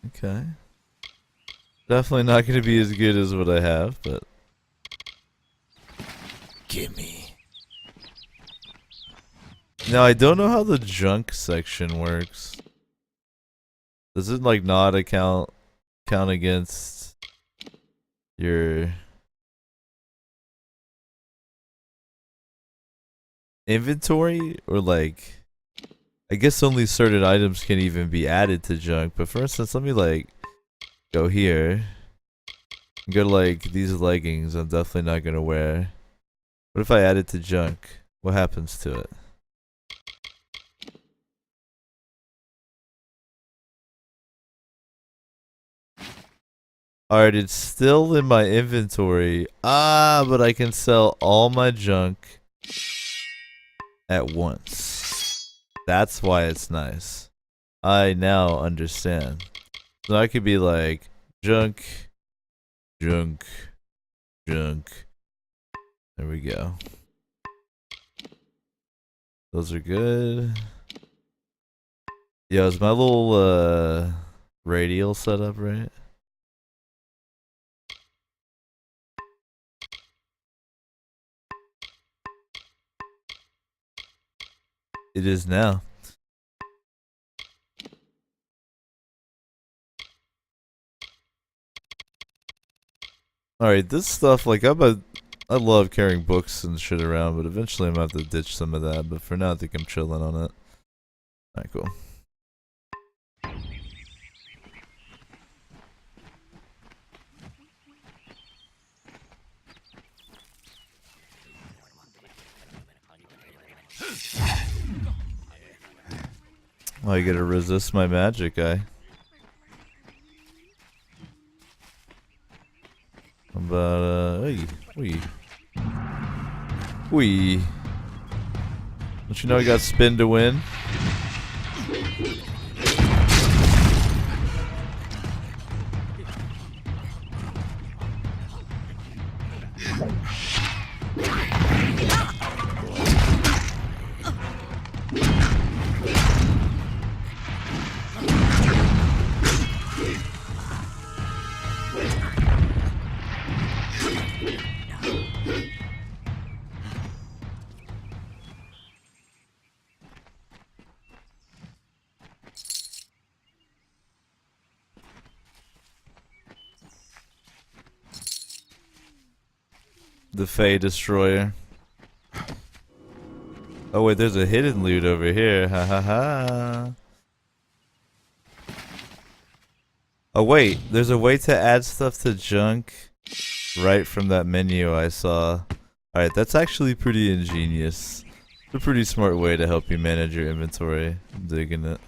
Okay. Definitely not going to be as good as what I have, but... Gimme. Now, I don't know how the junk section works. Does it, like, not count against your... inventory? Or like, I guess only certain items can even be added to junk. But for instance, let me like go here and go to like these leggings. I'm definitely not gonna wear. What if I add it to junk? What happens to it? Alright, it's still in my inventory. Ah, but I can sell all my junk at once. That's why it's nice. I now understand. So I could be like junk, junk, junk. There we go. Those are good. Yeah, is my little radial set up right? It is now. Alright, this stuff, like, I love carrying books and shit around, but eventually I'm gonna have to ditch some of that, but for now I think I'm chilling on it. Alright, cool. Oh, I gotta resist my magic, guy. But, wee. Don't you know I got spin to win? The Fey Destroyer. Oh wait, there's a hidden loot over here. Ha ha ha. Oh wait, there's a way to add stuff to junk right from that menu I saw. Alright, that's actually pretty ingenious. It's a pretty smart way to help you manage your inventory. I'm digging it.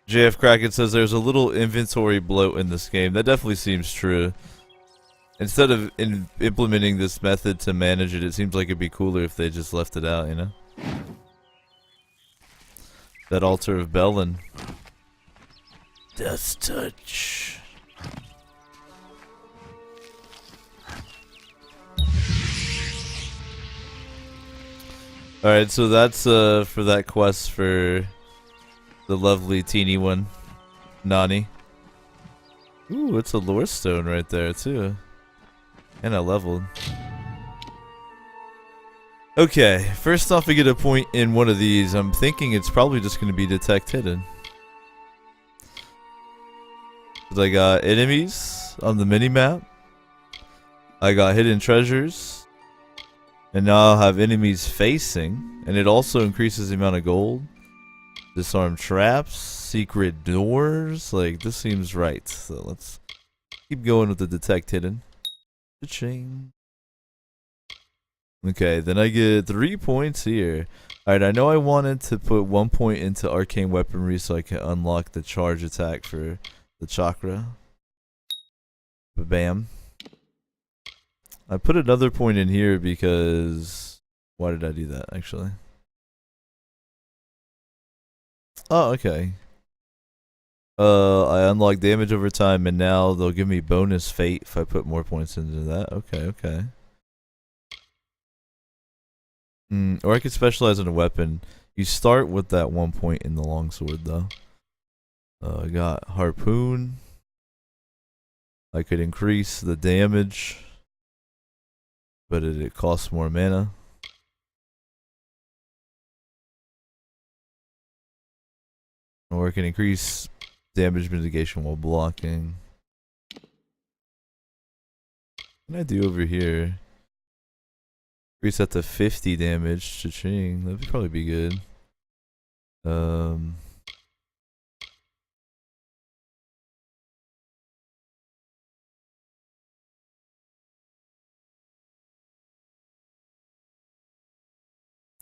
JF Kraken says there's a little inventory bloat in this game. That definitely seems true. Instead of implementing this method to manage it, it seems like it'd be cooler if they just left it out, you know? That altar of Bellin. Death touch. Alright, so that's for that quest for the lovely teeny one, Nani. Ooh, it's a lore stone right there too. And I leveled. Okay, first off we get a point in one of these. I'm thinking it's probably just going to be detect hidden. I got enemies on the mini-map. I got hidden treasures. And now I'll have enemies facing. And it also increases the amount of gold. Disarm traps, secret doors. Like, this seems right. So let's keep going with the detect hidden. Cha-ching. Okay, then I get 3 points here. Alright, I know I wanted to put 1 point into arcane weaponry so I can unlock the charge attack for the chakra. Bam. I put another point in here because... Why did I do that, actually? Oh, okay. I unlock damage over time, and now they'll give me bonus fate if I put more points into that. Okay, okay. Or I could specialize in a weapon. You start with that 1 point in the longsword, though. I got harpoon. I could increase the damage, but it costs more mana. Or I can increase damage mitigation while blocking. What can I do over here? Increase that to 50 damage. Cha-ching. That'd probably be good.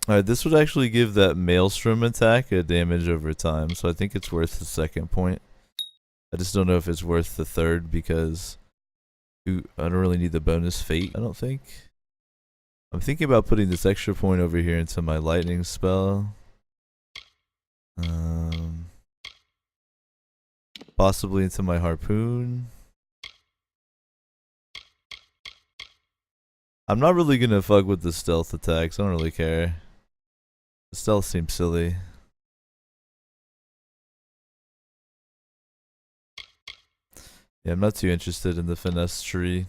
Alright, this would actually give that Maelstrom attack a damage over time, so I think it's worth the second point. I just don't know if it's worth the third because I don't really need the bonus fate, I don't think. I'm thinking about putting this extra point over here into my lightning spell. Possibly into my harpoon. I'm not really gonna fuck with the stealth attacks, I don't really care. The stealth seems silly. Yeah, I'm not too interested in the finesse tree.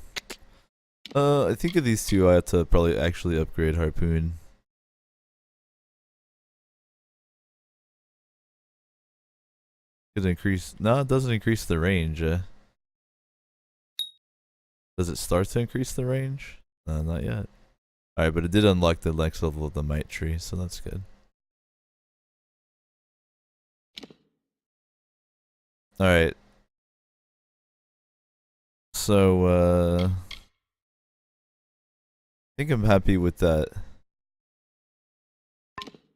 I think of these two I have to probably actually upgrade harpoon. Could increase... No, it doesn't increase the range. Does it start to increase the range? No, not yet. Alright, but it did unlock the next level of the might tree, so that's good. Alright. So, I think I'm happy with that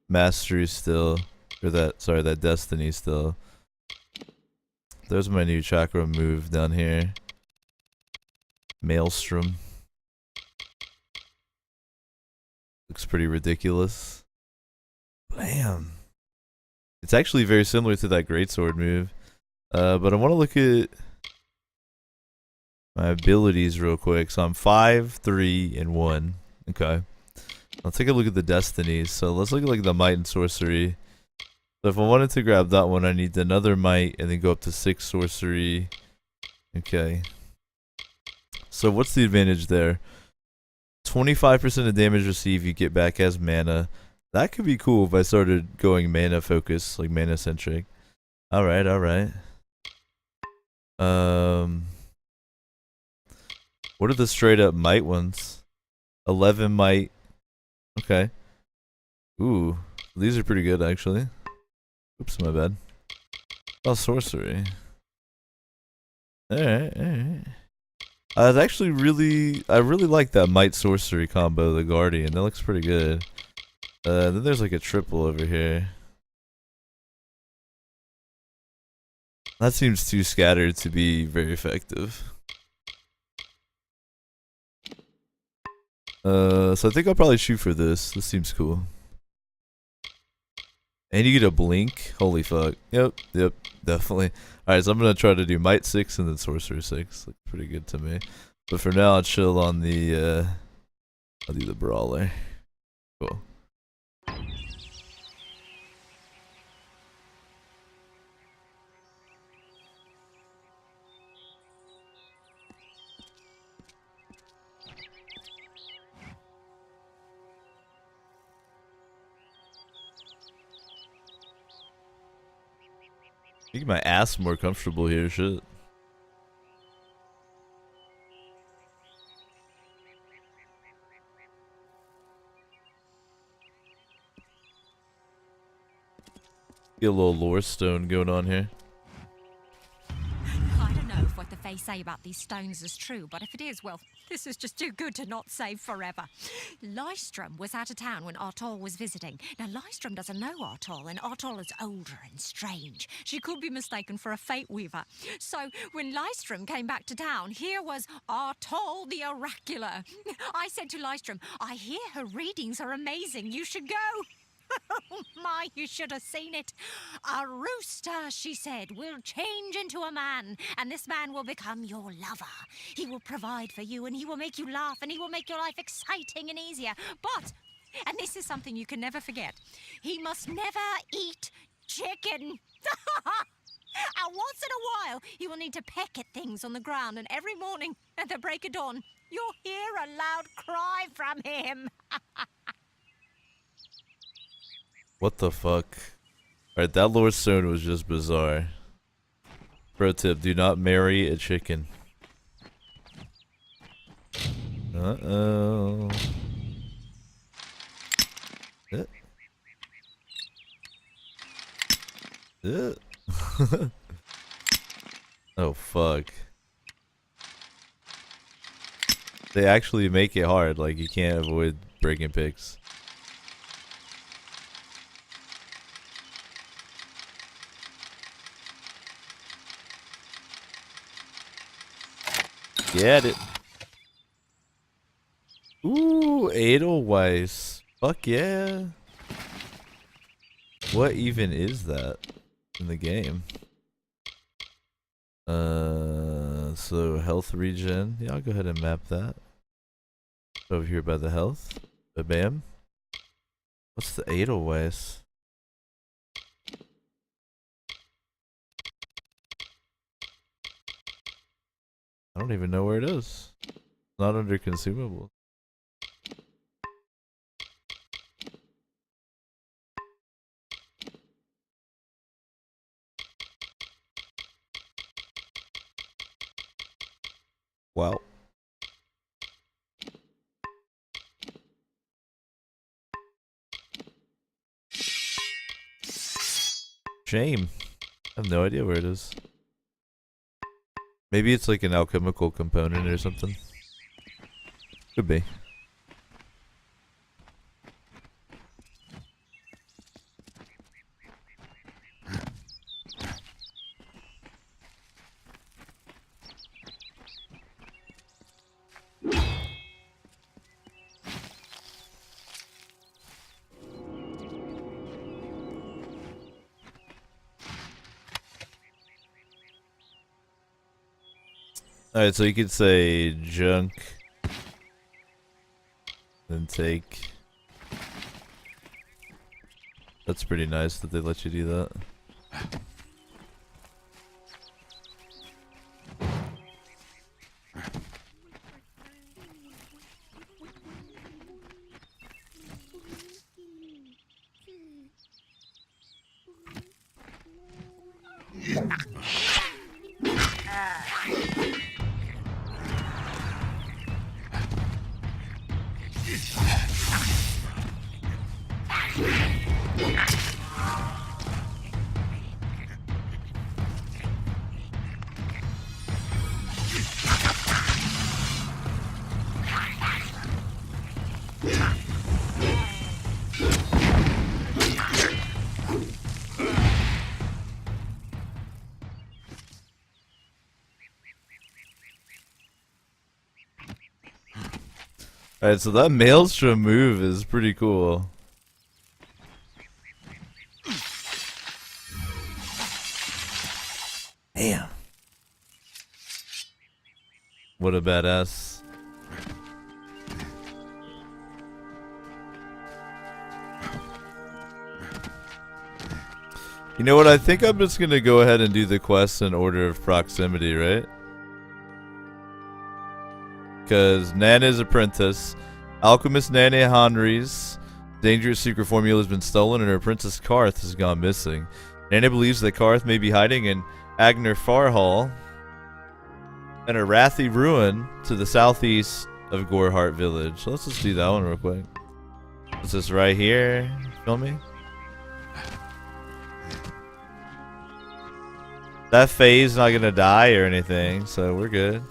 mastery still. Or that, sorry, that destiny still. There's my new chakra move down here. Maelstrom. Looks pretty ridiculous. Blam. It's actually very similar to that greatsword move. But I want to look at my abilities real quick. So I'm 5, 3, and 1. Okay. I'll take a look at the destinies. So let's look at like the might and sorcery. So if I wanted to grab that one, I need another might and then go up to 6 sorcery. Okay. So what's the advantage there? 25% of damage received you get back as mana. That could be cool if I started going mana focus, like mana centric. Alright, alright. What are the straight up might ones? 11 might. Okay. Ooh. These are pretty good actually. Oops, my bad. Oh, sorcery. Alright, alright. I really like that might sorcery combo, the Guardian. That looks pretty good. Then there's like a triple over here. That seems too scattered to be very effective. So I think I'll probably shoot for this. This seems cool. And you get a blink. Holy fuck. Yep, definitely. Alright, so I'm gonna try to do might 6 and then sorcerer 6. Looks pretty good to me. But for now, I'll chill on the, I'll do the brawler. Cool. Making my ass more comfortable here, shit. Get a little lore stone going on here. I don't know if what the Fae say about these stones is true, but if it is, well, this is just too good to not save forever. Lystrom was out of town when Artol was visiting. Now, Lystrom doesn't know Artol, and Artol is older and strange. She could be mistaken for a Fate Weaver. So, when Lystrom came back to town, here was Artol the Oracular. I said to Lystrom, I hear her readings are amazing. You should go. Oh my, you should have seen it. A rooster, she said, will change into a man, and this man will become your lover. He will provide for you, and he will make you laugh, and he will make your life exciting and easier. But, and this is something you can never forget, he must never eat chicken. And once in a while, he will need to peck at things on the ground, and every morning at the break of dawn, you'll hear a loud cry from him. What the fuck? Alright, that lore stone was just bizarre. Pro tip, do not marry a chicken. Uh-oh. Oh fuck. They actually make it hard, like you can't avoid breaking picks. Get it. Ooh, Edelweiss. Fuck yeah. What even is that in the game? So health regen. Yeah, I'll go ahead and map that. Over here by the health. Bam. What's the Edelweiss? I don't even know where it is. Not under consumables. Wow. Shame. I have no idea where it is. Maybe it's like an alchemical component or something. Could be. Alright, so you could say junk. Then take That's pretty nice that they let you do that. Alright, so that Maelstrom move is pretty cool. Damn. What a badass. You know what, I think I'm just gonna go ahead and do the quest in order of proximity, right? Because Nana's apprentice, alchemist Nana Hanri's dangerous secret formula has been stolen and her apprentice Karth has gone missing. Nana believes that Karth may be hiding in Agner Farhall, an Arathi ruin to the southeast of Gorehart village. So let's just do that one real quick. It's just right here. Feel me? That Faye's not gonna die or anything, so we're good.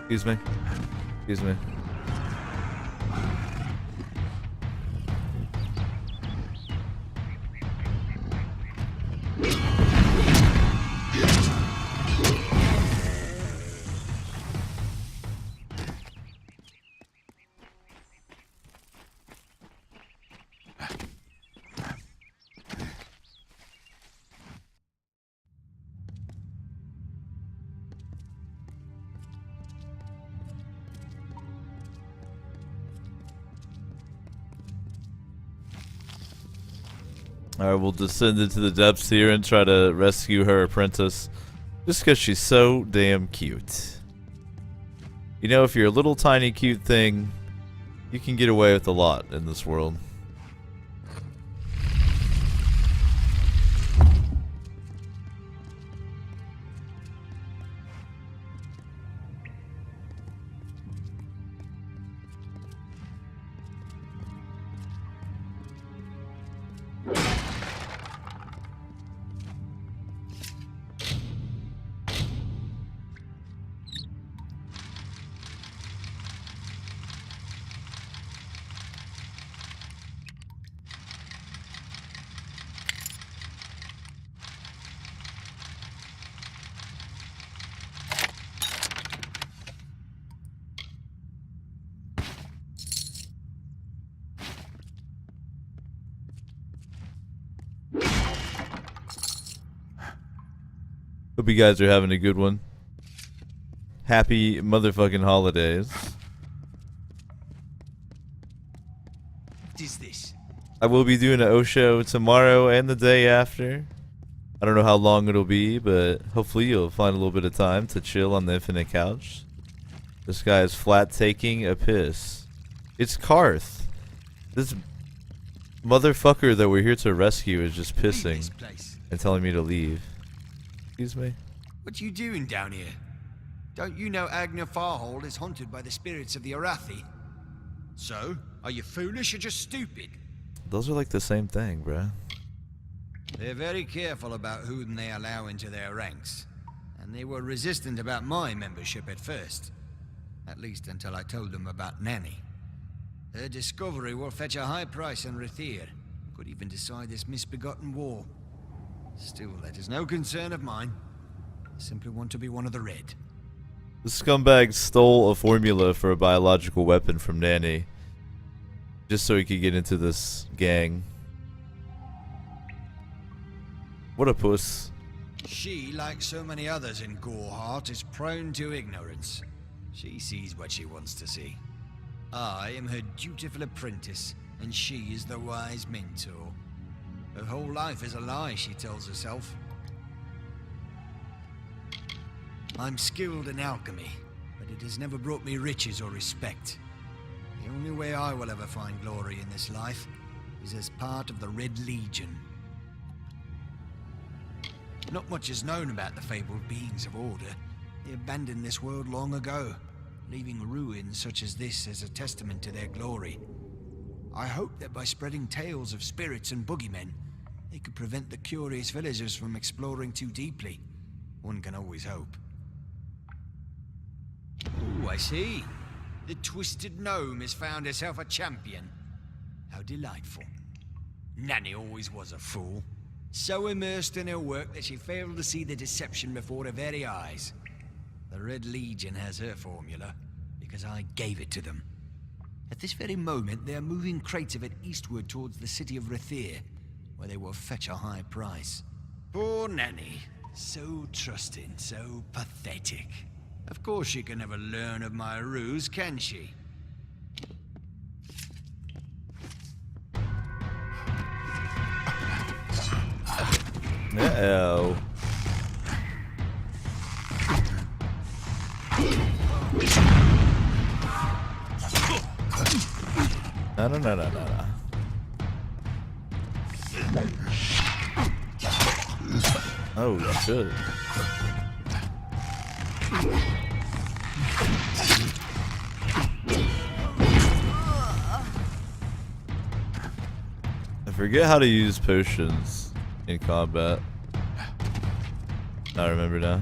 Excuse me. Excuse me. Alright, we'll descend into the depths here and try to rescue her apprentice. Just because she's so damn cute. You know, if you're a little tiny cute thing, you can get away with a lot in this world. Hope you guys are having a good one. Happy motherfucking holidays. What is this? I will be doing an O show tomorrow and the day after. I don't know how long it'll be, but hopefully you'll find a little bit of time to chill on the infinite couch. This guy is flat taking a piss. It's Karth. This motherfucker that we're here to rescue is just pissing This place. and telling me to leave. Excuse me? What you doing down here? Don't you know Agner Farhold is haunted by the spirits of the Arathi? So, are you foolish or just stupid? Those are like the same thing, bruh. They're very careful about who they allow into their ranks. And they were resistant about my membership at first. At least until I told them about Nanny. Her discovery will fetch a high price on Rathir. Could even decide this misbegotten war. Still, that is no concern of mine. I simply want to be one of the Red. The scumbag stole a formula for a biological weapon from Nanny. Just so he could get into this gang. What a puss. She, like so many others in Goreheart, is prone to ignorance. She sees what she wants to see. I am her dutiful apprentice, and she is the wise mentor. Her whole life is a lie, she tells herself. I'm skilled in alchemy, but it has never brought me riches or respect. The only way I will ever find glory in this life is as part of the Red Legion. Not much is known about the fabled beings of Order. They abandoned this world long ago, leaving ruins such as this as a testament to their glory. I hope that by spreading tales of spirits and boogeymen, they could prevent the curious villagers from exploring too deeply. One can always hope. Oh, I see. The Twisted Gnome has found herself a champion. How delightful. Nanny always was a fool. So immersed in her work that she failed to see the deception before her very eyes. The Red Legion has her formula, because I gave it to them. At this very moment, they are moving crates of it eastward towards the city of Rathir, where they will fetch a high price. Poor Nanny. So trusting, so pathetic. Of course she can never learn of my ruse, can she? Uh-oh. No. Oh, shit. I forget how to use potions in combat. I remember now.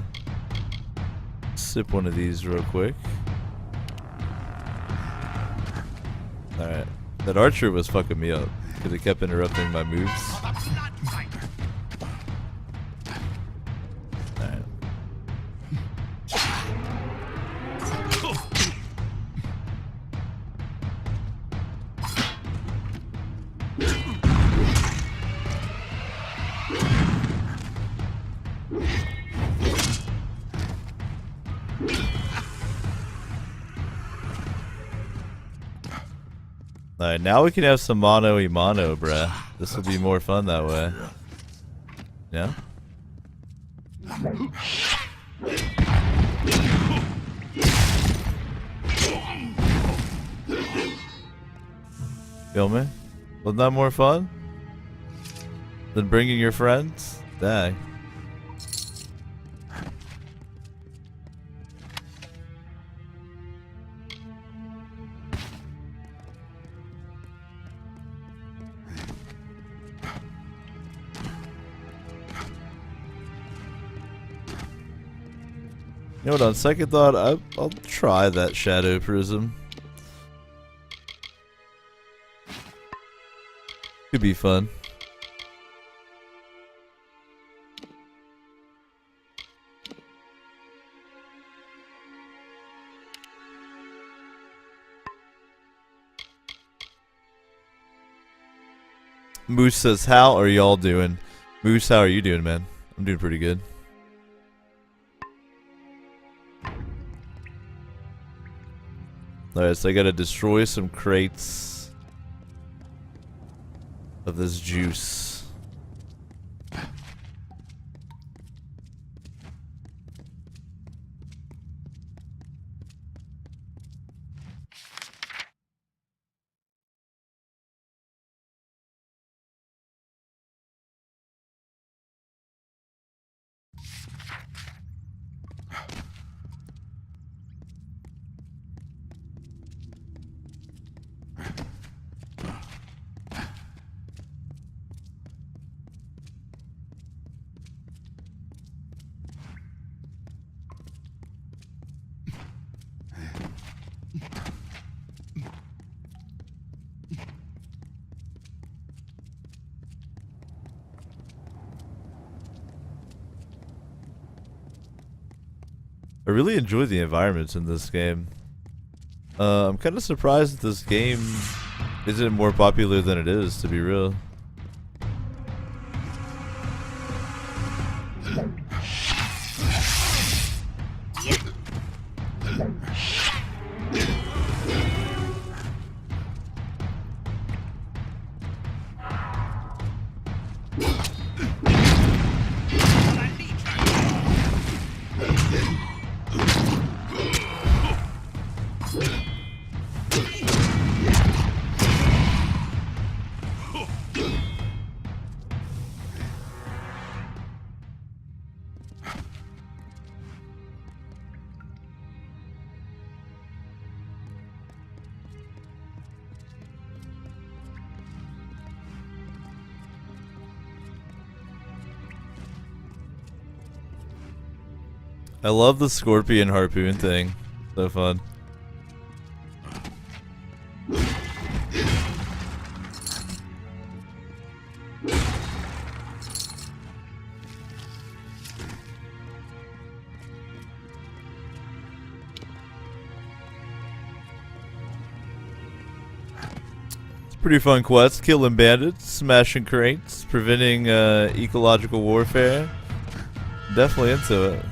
Sip one of these real quick. Alright. That archer was fucking me up because it kept interrupting my moves. Alright. Alright, now we can have some mano y mano, bruh. This will be more fun that way. Yeah? Feel me? Wasn't that more fun than bringing your friends? Dang. You know what, on second thought, I'll try that Shadow Prism. Could be fun. Moose says, how are y'all doing? Moose, how are you doing, man? I'm doing pretty good. Alright, so I gotta destroy some crates of this juice. I really enjoy the environments in this game. I'm kind of surprised that this game isn't more popular than it is, to be real. I love the scorpion harpoon thing. So fun. Pretty fun quest, killing bandits, smashing crates, preventing ecological warfare. Definitely into it.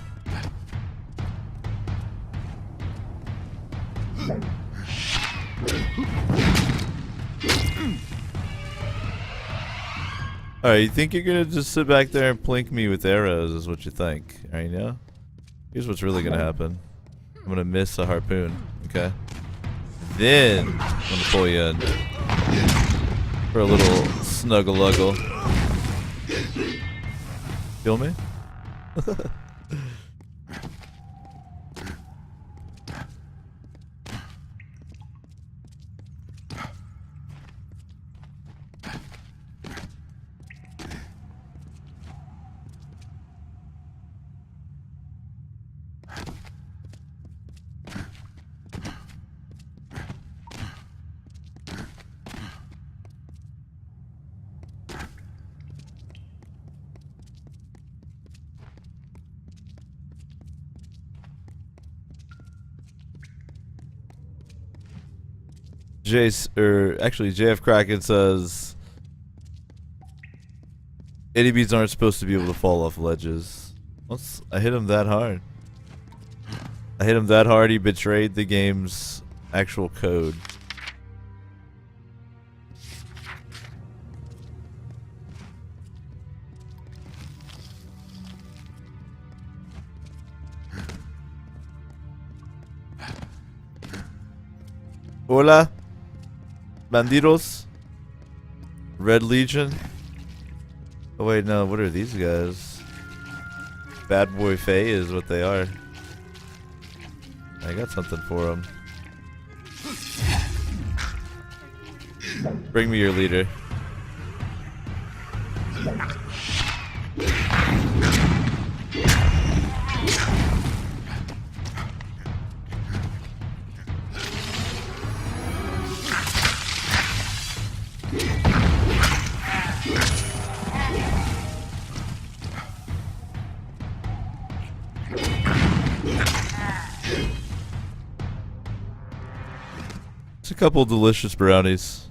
Alright, you think you're gonna just sit back there and plink me with arrows is what you think. Alright, now? Here's what's really gonna happen. I'm gonna miss a harpoon, okay? Then I'm gonna pull you in for a little snuggle-luggle. Feel me? JF Kraken says enemies aren't supposed to be able to fall off ledges. I hit him that hard. He betrayed the game's actual code. Hola. Bandidos? Red Legion? Oh wait, no, what are these guys? Bad Boy Faye is what they are. I got something for them. Bring me your leader. A couple delicious brownies.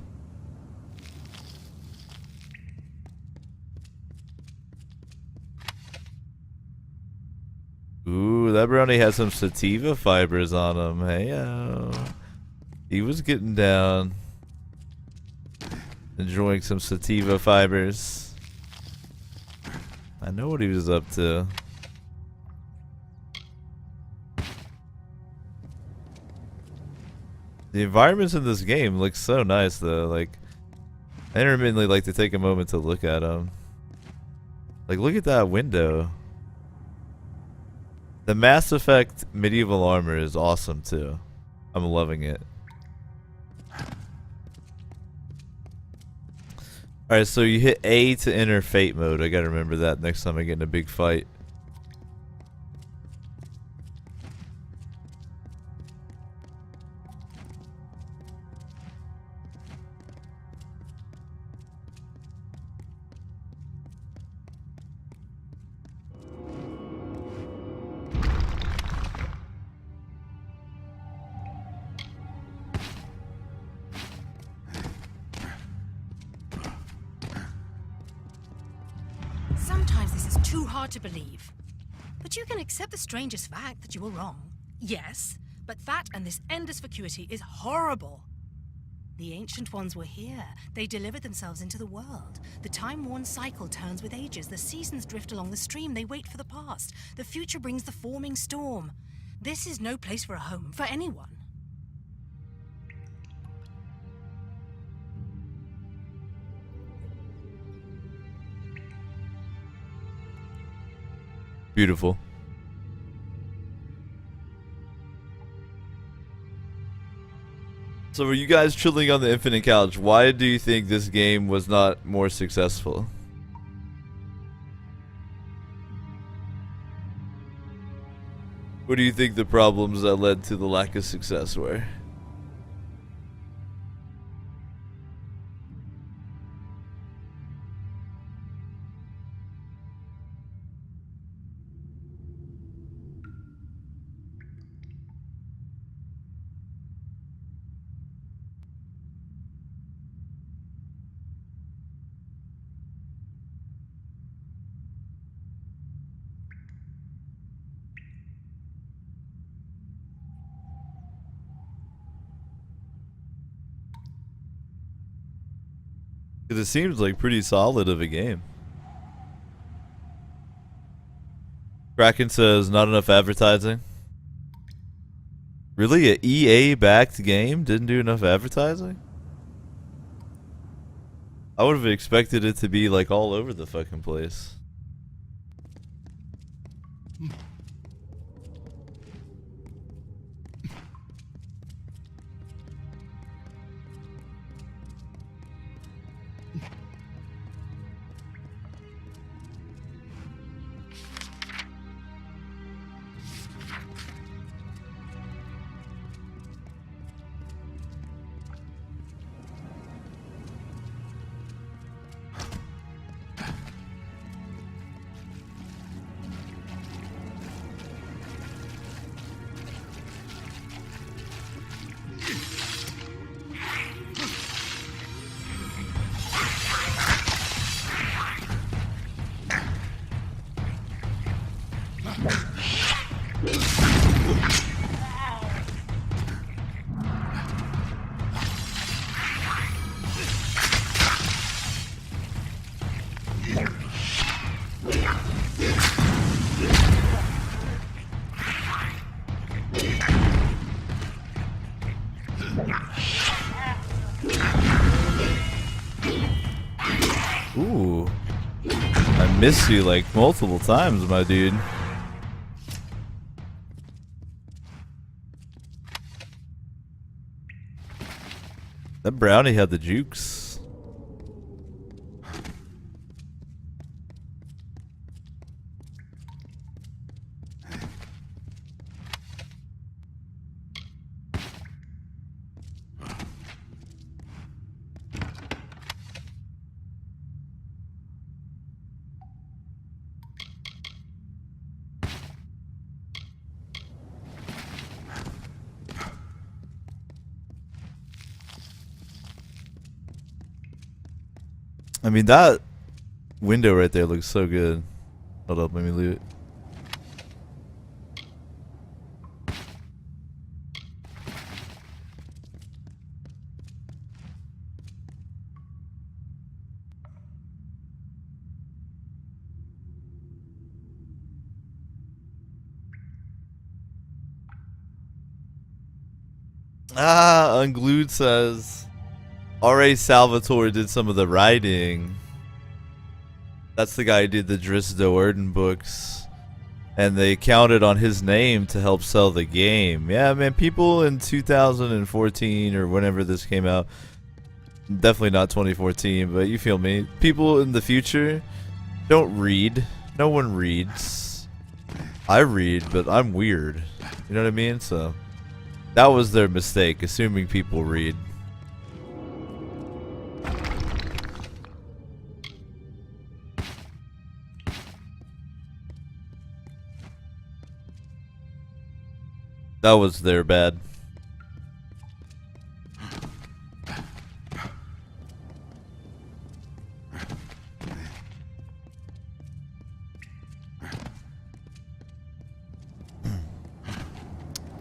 Ooh, that brownie has some sativa fibers on him. Hey-o. He was getting down. Enjoying some sativa fibers. I know what he was up to. The environments in this game look so nice though, like I intermittently like to take a moment to look at them. Like look at that window. The Mass Effect medieval armor is awesome too. I'm loving it. Alright, so you hit A to enter fate mode. I gotta remember that next time I get in a big fight. Sometimes this is too hard to believe. But you can accept the strangest fact that you were wrong. Yes, but that and this endless vacuity is horrible. The Ancient Ones were here. They delivered themselves into the world. The time-worn cycle turns with ages. The seasons drift along the stream. They wait for the past. The future brings the forming storm. This is no place for a home, for anyone. Beautiful. So were you guys chilling on the Infinite Couch? Why do you think this game was not more successful? What do you think the problems that led to the lack of success were? Because it seems like pretty solid of a game. Kraken says not enough advertising. Really? A EA backed game didn't do enough advertising? I would have expected it to be like all over the fucking place. Ooh. I missed you like multiple times, my dude. That brownie had the jukes. I mean, that window right there looks so good. Hold up, let me leave it. Unglued says R.A. Salvatore did some of the writing. That's the guy who did the Drizzt Do'Urden books. And they counted on his name to help sell the game. Yeah, man, people in 2014 or whenever this came out, definitely not 2014, but you feel me. People in the future don't read. No one reads. I read, but I'm weird. You know what I mean? So that was their mistake, assuming people read. That was their bad.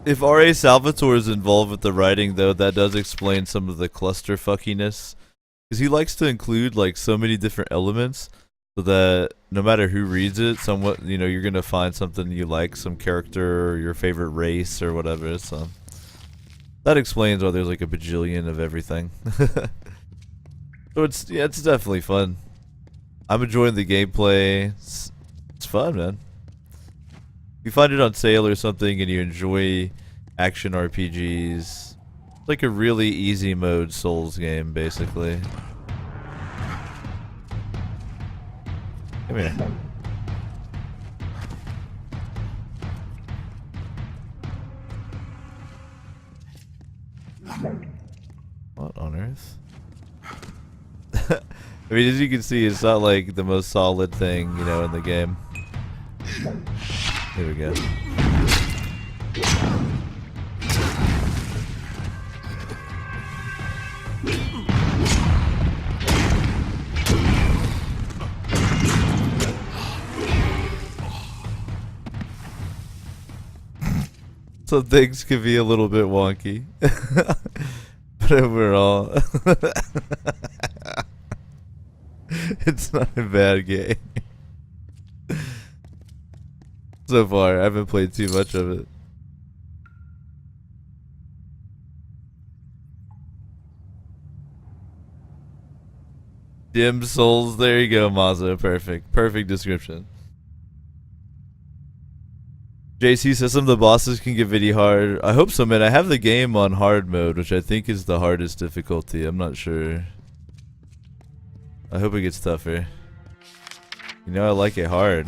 If R.A. Salvatore is involved with the writing, though, that does explain some of the cluster fuckiness. Because he likes to include, like, so many different elements so that no matter who reads it, somewhat, you know, you're going to find something you like, some character or your favorite race or whatever. So that explains why there's like a bajillion of everything. So it's definitely fun. I'm enjoying the gameplay. It's fun, man. If you find it on sale or something and you enjoy action RPGs, it's like a really easy mode Souls game, basically. Come here. I mean, as you can see, it's not like the most solid thing, you know, in the game. Here we go. Some things can be a little bit wonky. But overall, it's not a bad game. So far, I haven't played too much of it. Dim Souls, there you go, Mazza. Perfect. Perfect description. JC says some of the bosses can get really hard. I hope so, man. I have the game on hard mode, which I think is the hardest difficulty. I'm not sure. I hope it gets tougher. You know, I like it hard.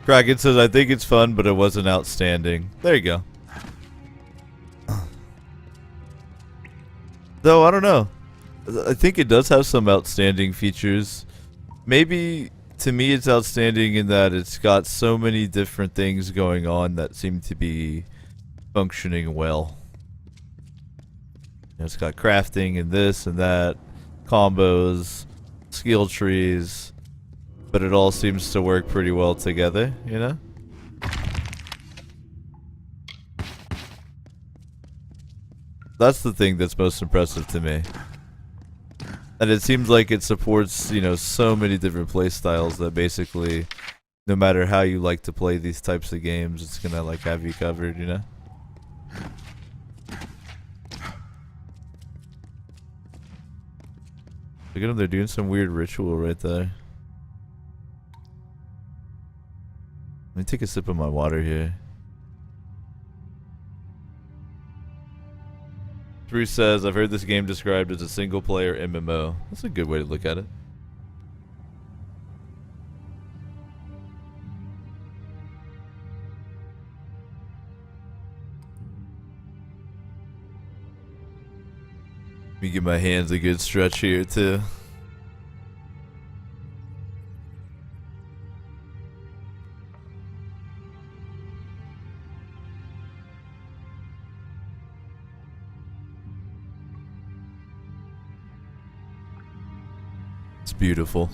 Kraken says, I think it's fun, but it wasn't outstanding. There you go. Though, I don't know. I think it does have some outstanding features. Maybe, to me, it's outstanding in that it's got so many different things going on that seem to be functioning well. You know, it's got crafting and this and that, combos, skill trees. But it all seems to work pretty well together, you know? That's the thing that's most impressive to me. And it seems like it supports, you know, so many different play styles that basically, no matter how you like to play these types of games, it's gonna like have you covered, you know? Look at them, they're doing some weird ritual right there. Let me take a sip of my water here. Thru says, I've heard this game described as a single player MMO. That's a good way to look at it. Let me give my hands a good stretch here too. It's beautiful.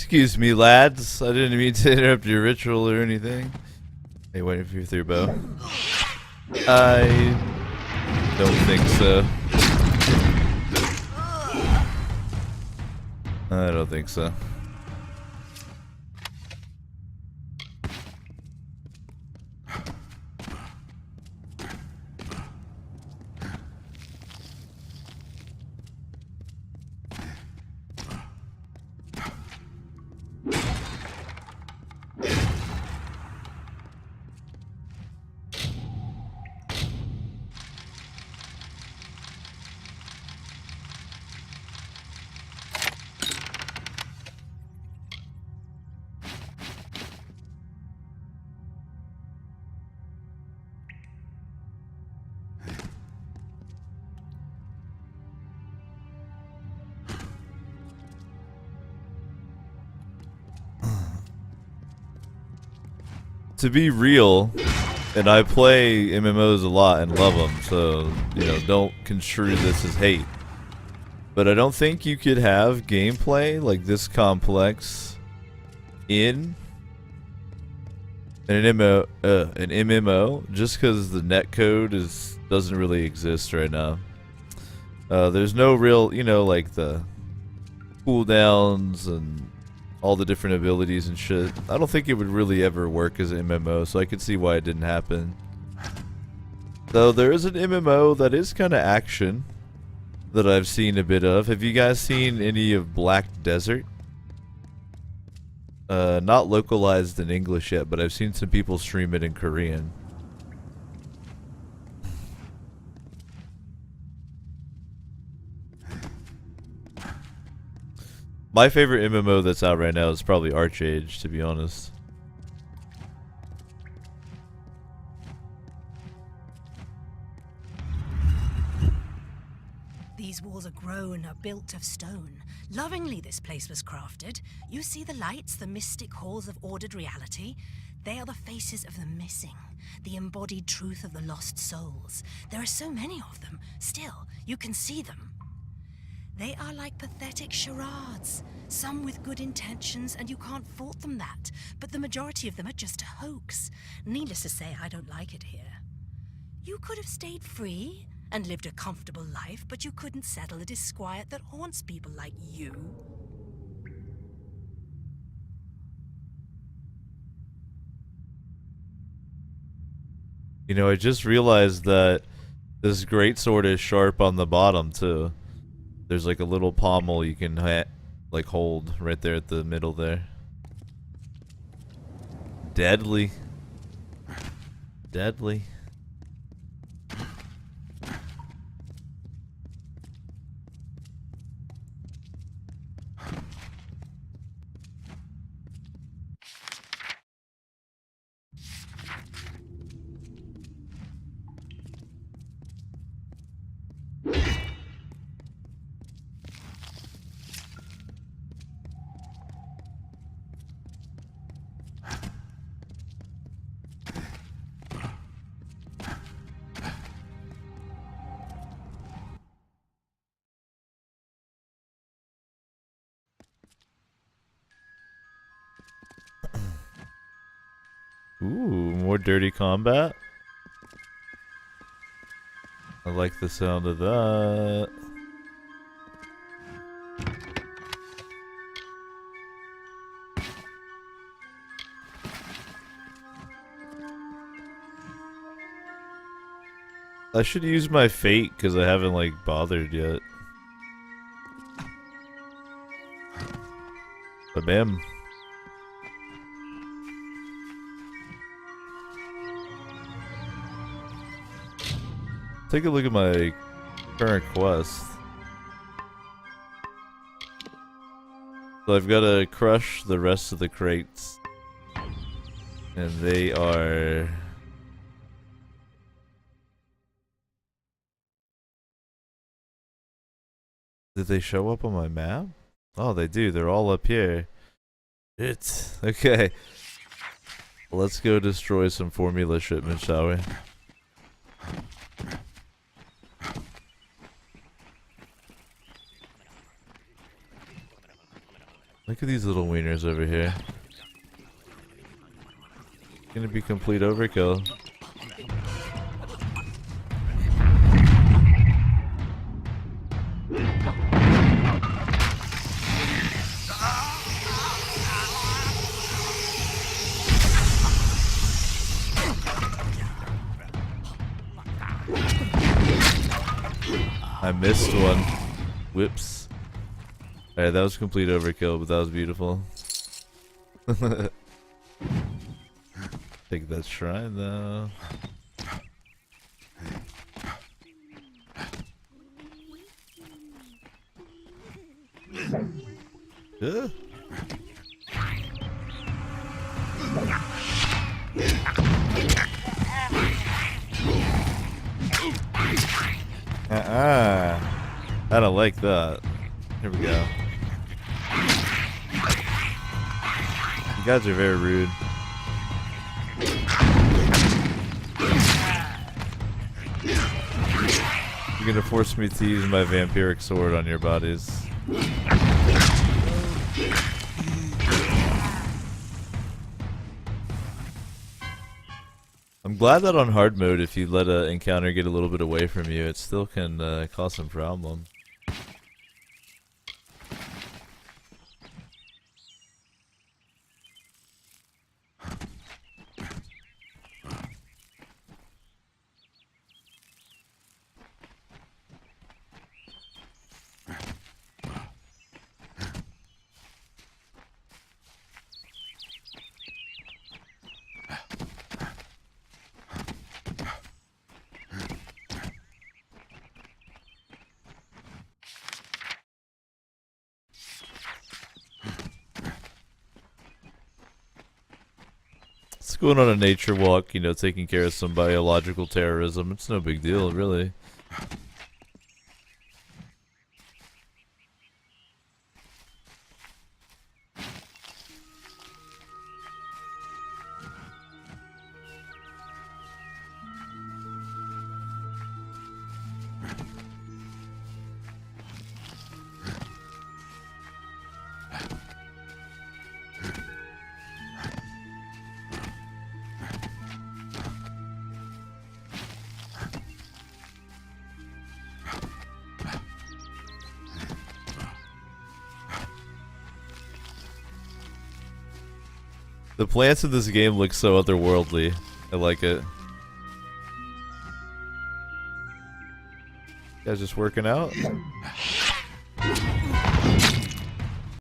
Excuse me, lads. I didn't mean to interrupt your ritual or anything. Hey, waiting for your through bow. I don't think so. I don't think so. To be real, and I play MMOs a lot and love them, so, you know, don't construe this as hate. But I don't think you could have gameplay like this complex in an MMO just because the netcode doesn't really exist right now. There's no real, you know, like the cooldowns and all the different abilities and shit. I don't think it would really ever work as an MMO, so I could see why it didn't happen. Though there is an MMO that is kind of action that I've seen a bit of. Have you guys seen any of Black Desert? Not localized in English yet, but I've seen some people stream it in Korean. My favorite MMO that's out right now is probably Archage, to be honest. These walls are grown, are built of stone. Lovingly this place was crafted. You see the lights, the mystic halls of ordered reality? They are the faces of the missing, the embodied truth of the lost souls. There are so many of them. Still, you can see them. They are like pathetic charades, some with good intentions, and you can't fault them that, but the majority of them are just a hoax. Needless to say, I don't like it here. You could have stayed free and lived a comfortable life, but you couldn't settle the disquiet that haunts people like you. You know, I just realized that this greatsword is sharp on the bottom, too. There's like a little pommel you can like hold right there at the middle there. Deadly. Deadly. Ooh, more dirty combat. I like the sound of that. I should use my fate because I haven't like bothered yet. But bam. Take a look at my current quest. So I've got to crush the rest of the crates. And they are... Did they show up on my map? Oh, they do. They're all up here. It's okay. Let's go destroy some formula shipments, shall we? Look at these little wieners over here. Gonna be complete overkill. I missed one. Whoops. Alright, that was complete overkill, but that was beautiful. Take that shrine though. Yeah. I don't like that. Here we go. You guys are very rude. You're gonna force me to use my vampiric sword on your bodies. I'm glad that on hard mode, if you let an encounter get a little bit away from you, it still can cause some problem. Going on a nature walk, you know, taking care of some biological terrorism. It's no big deal, really. The plants in this game look so otherworldly. I like it. You guys just working out?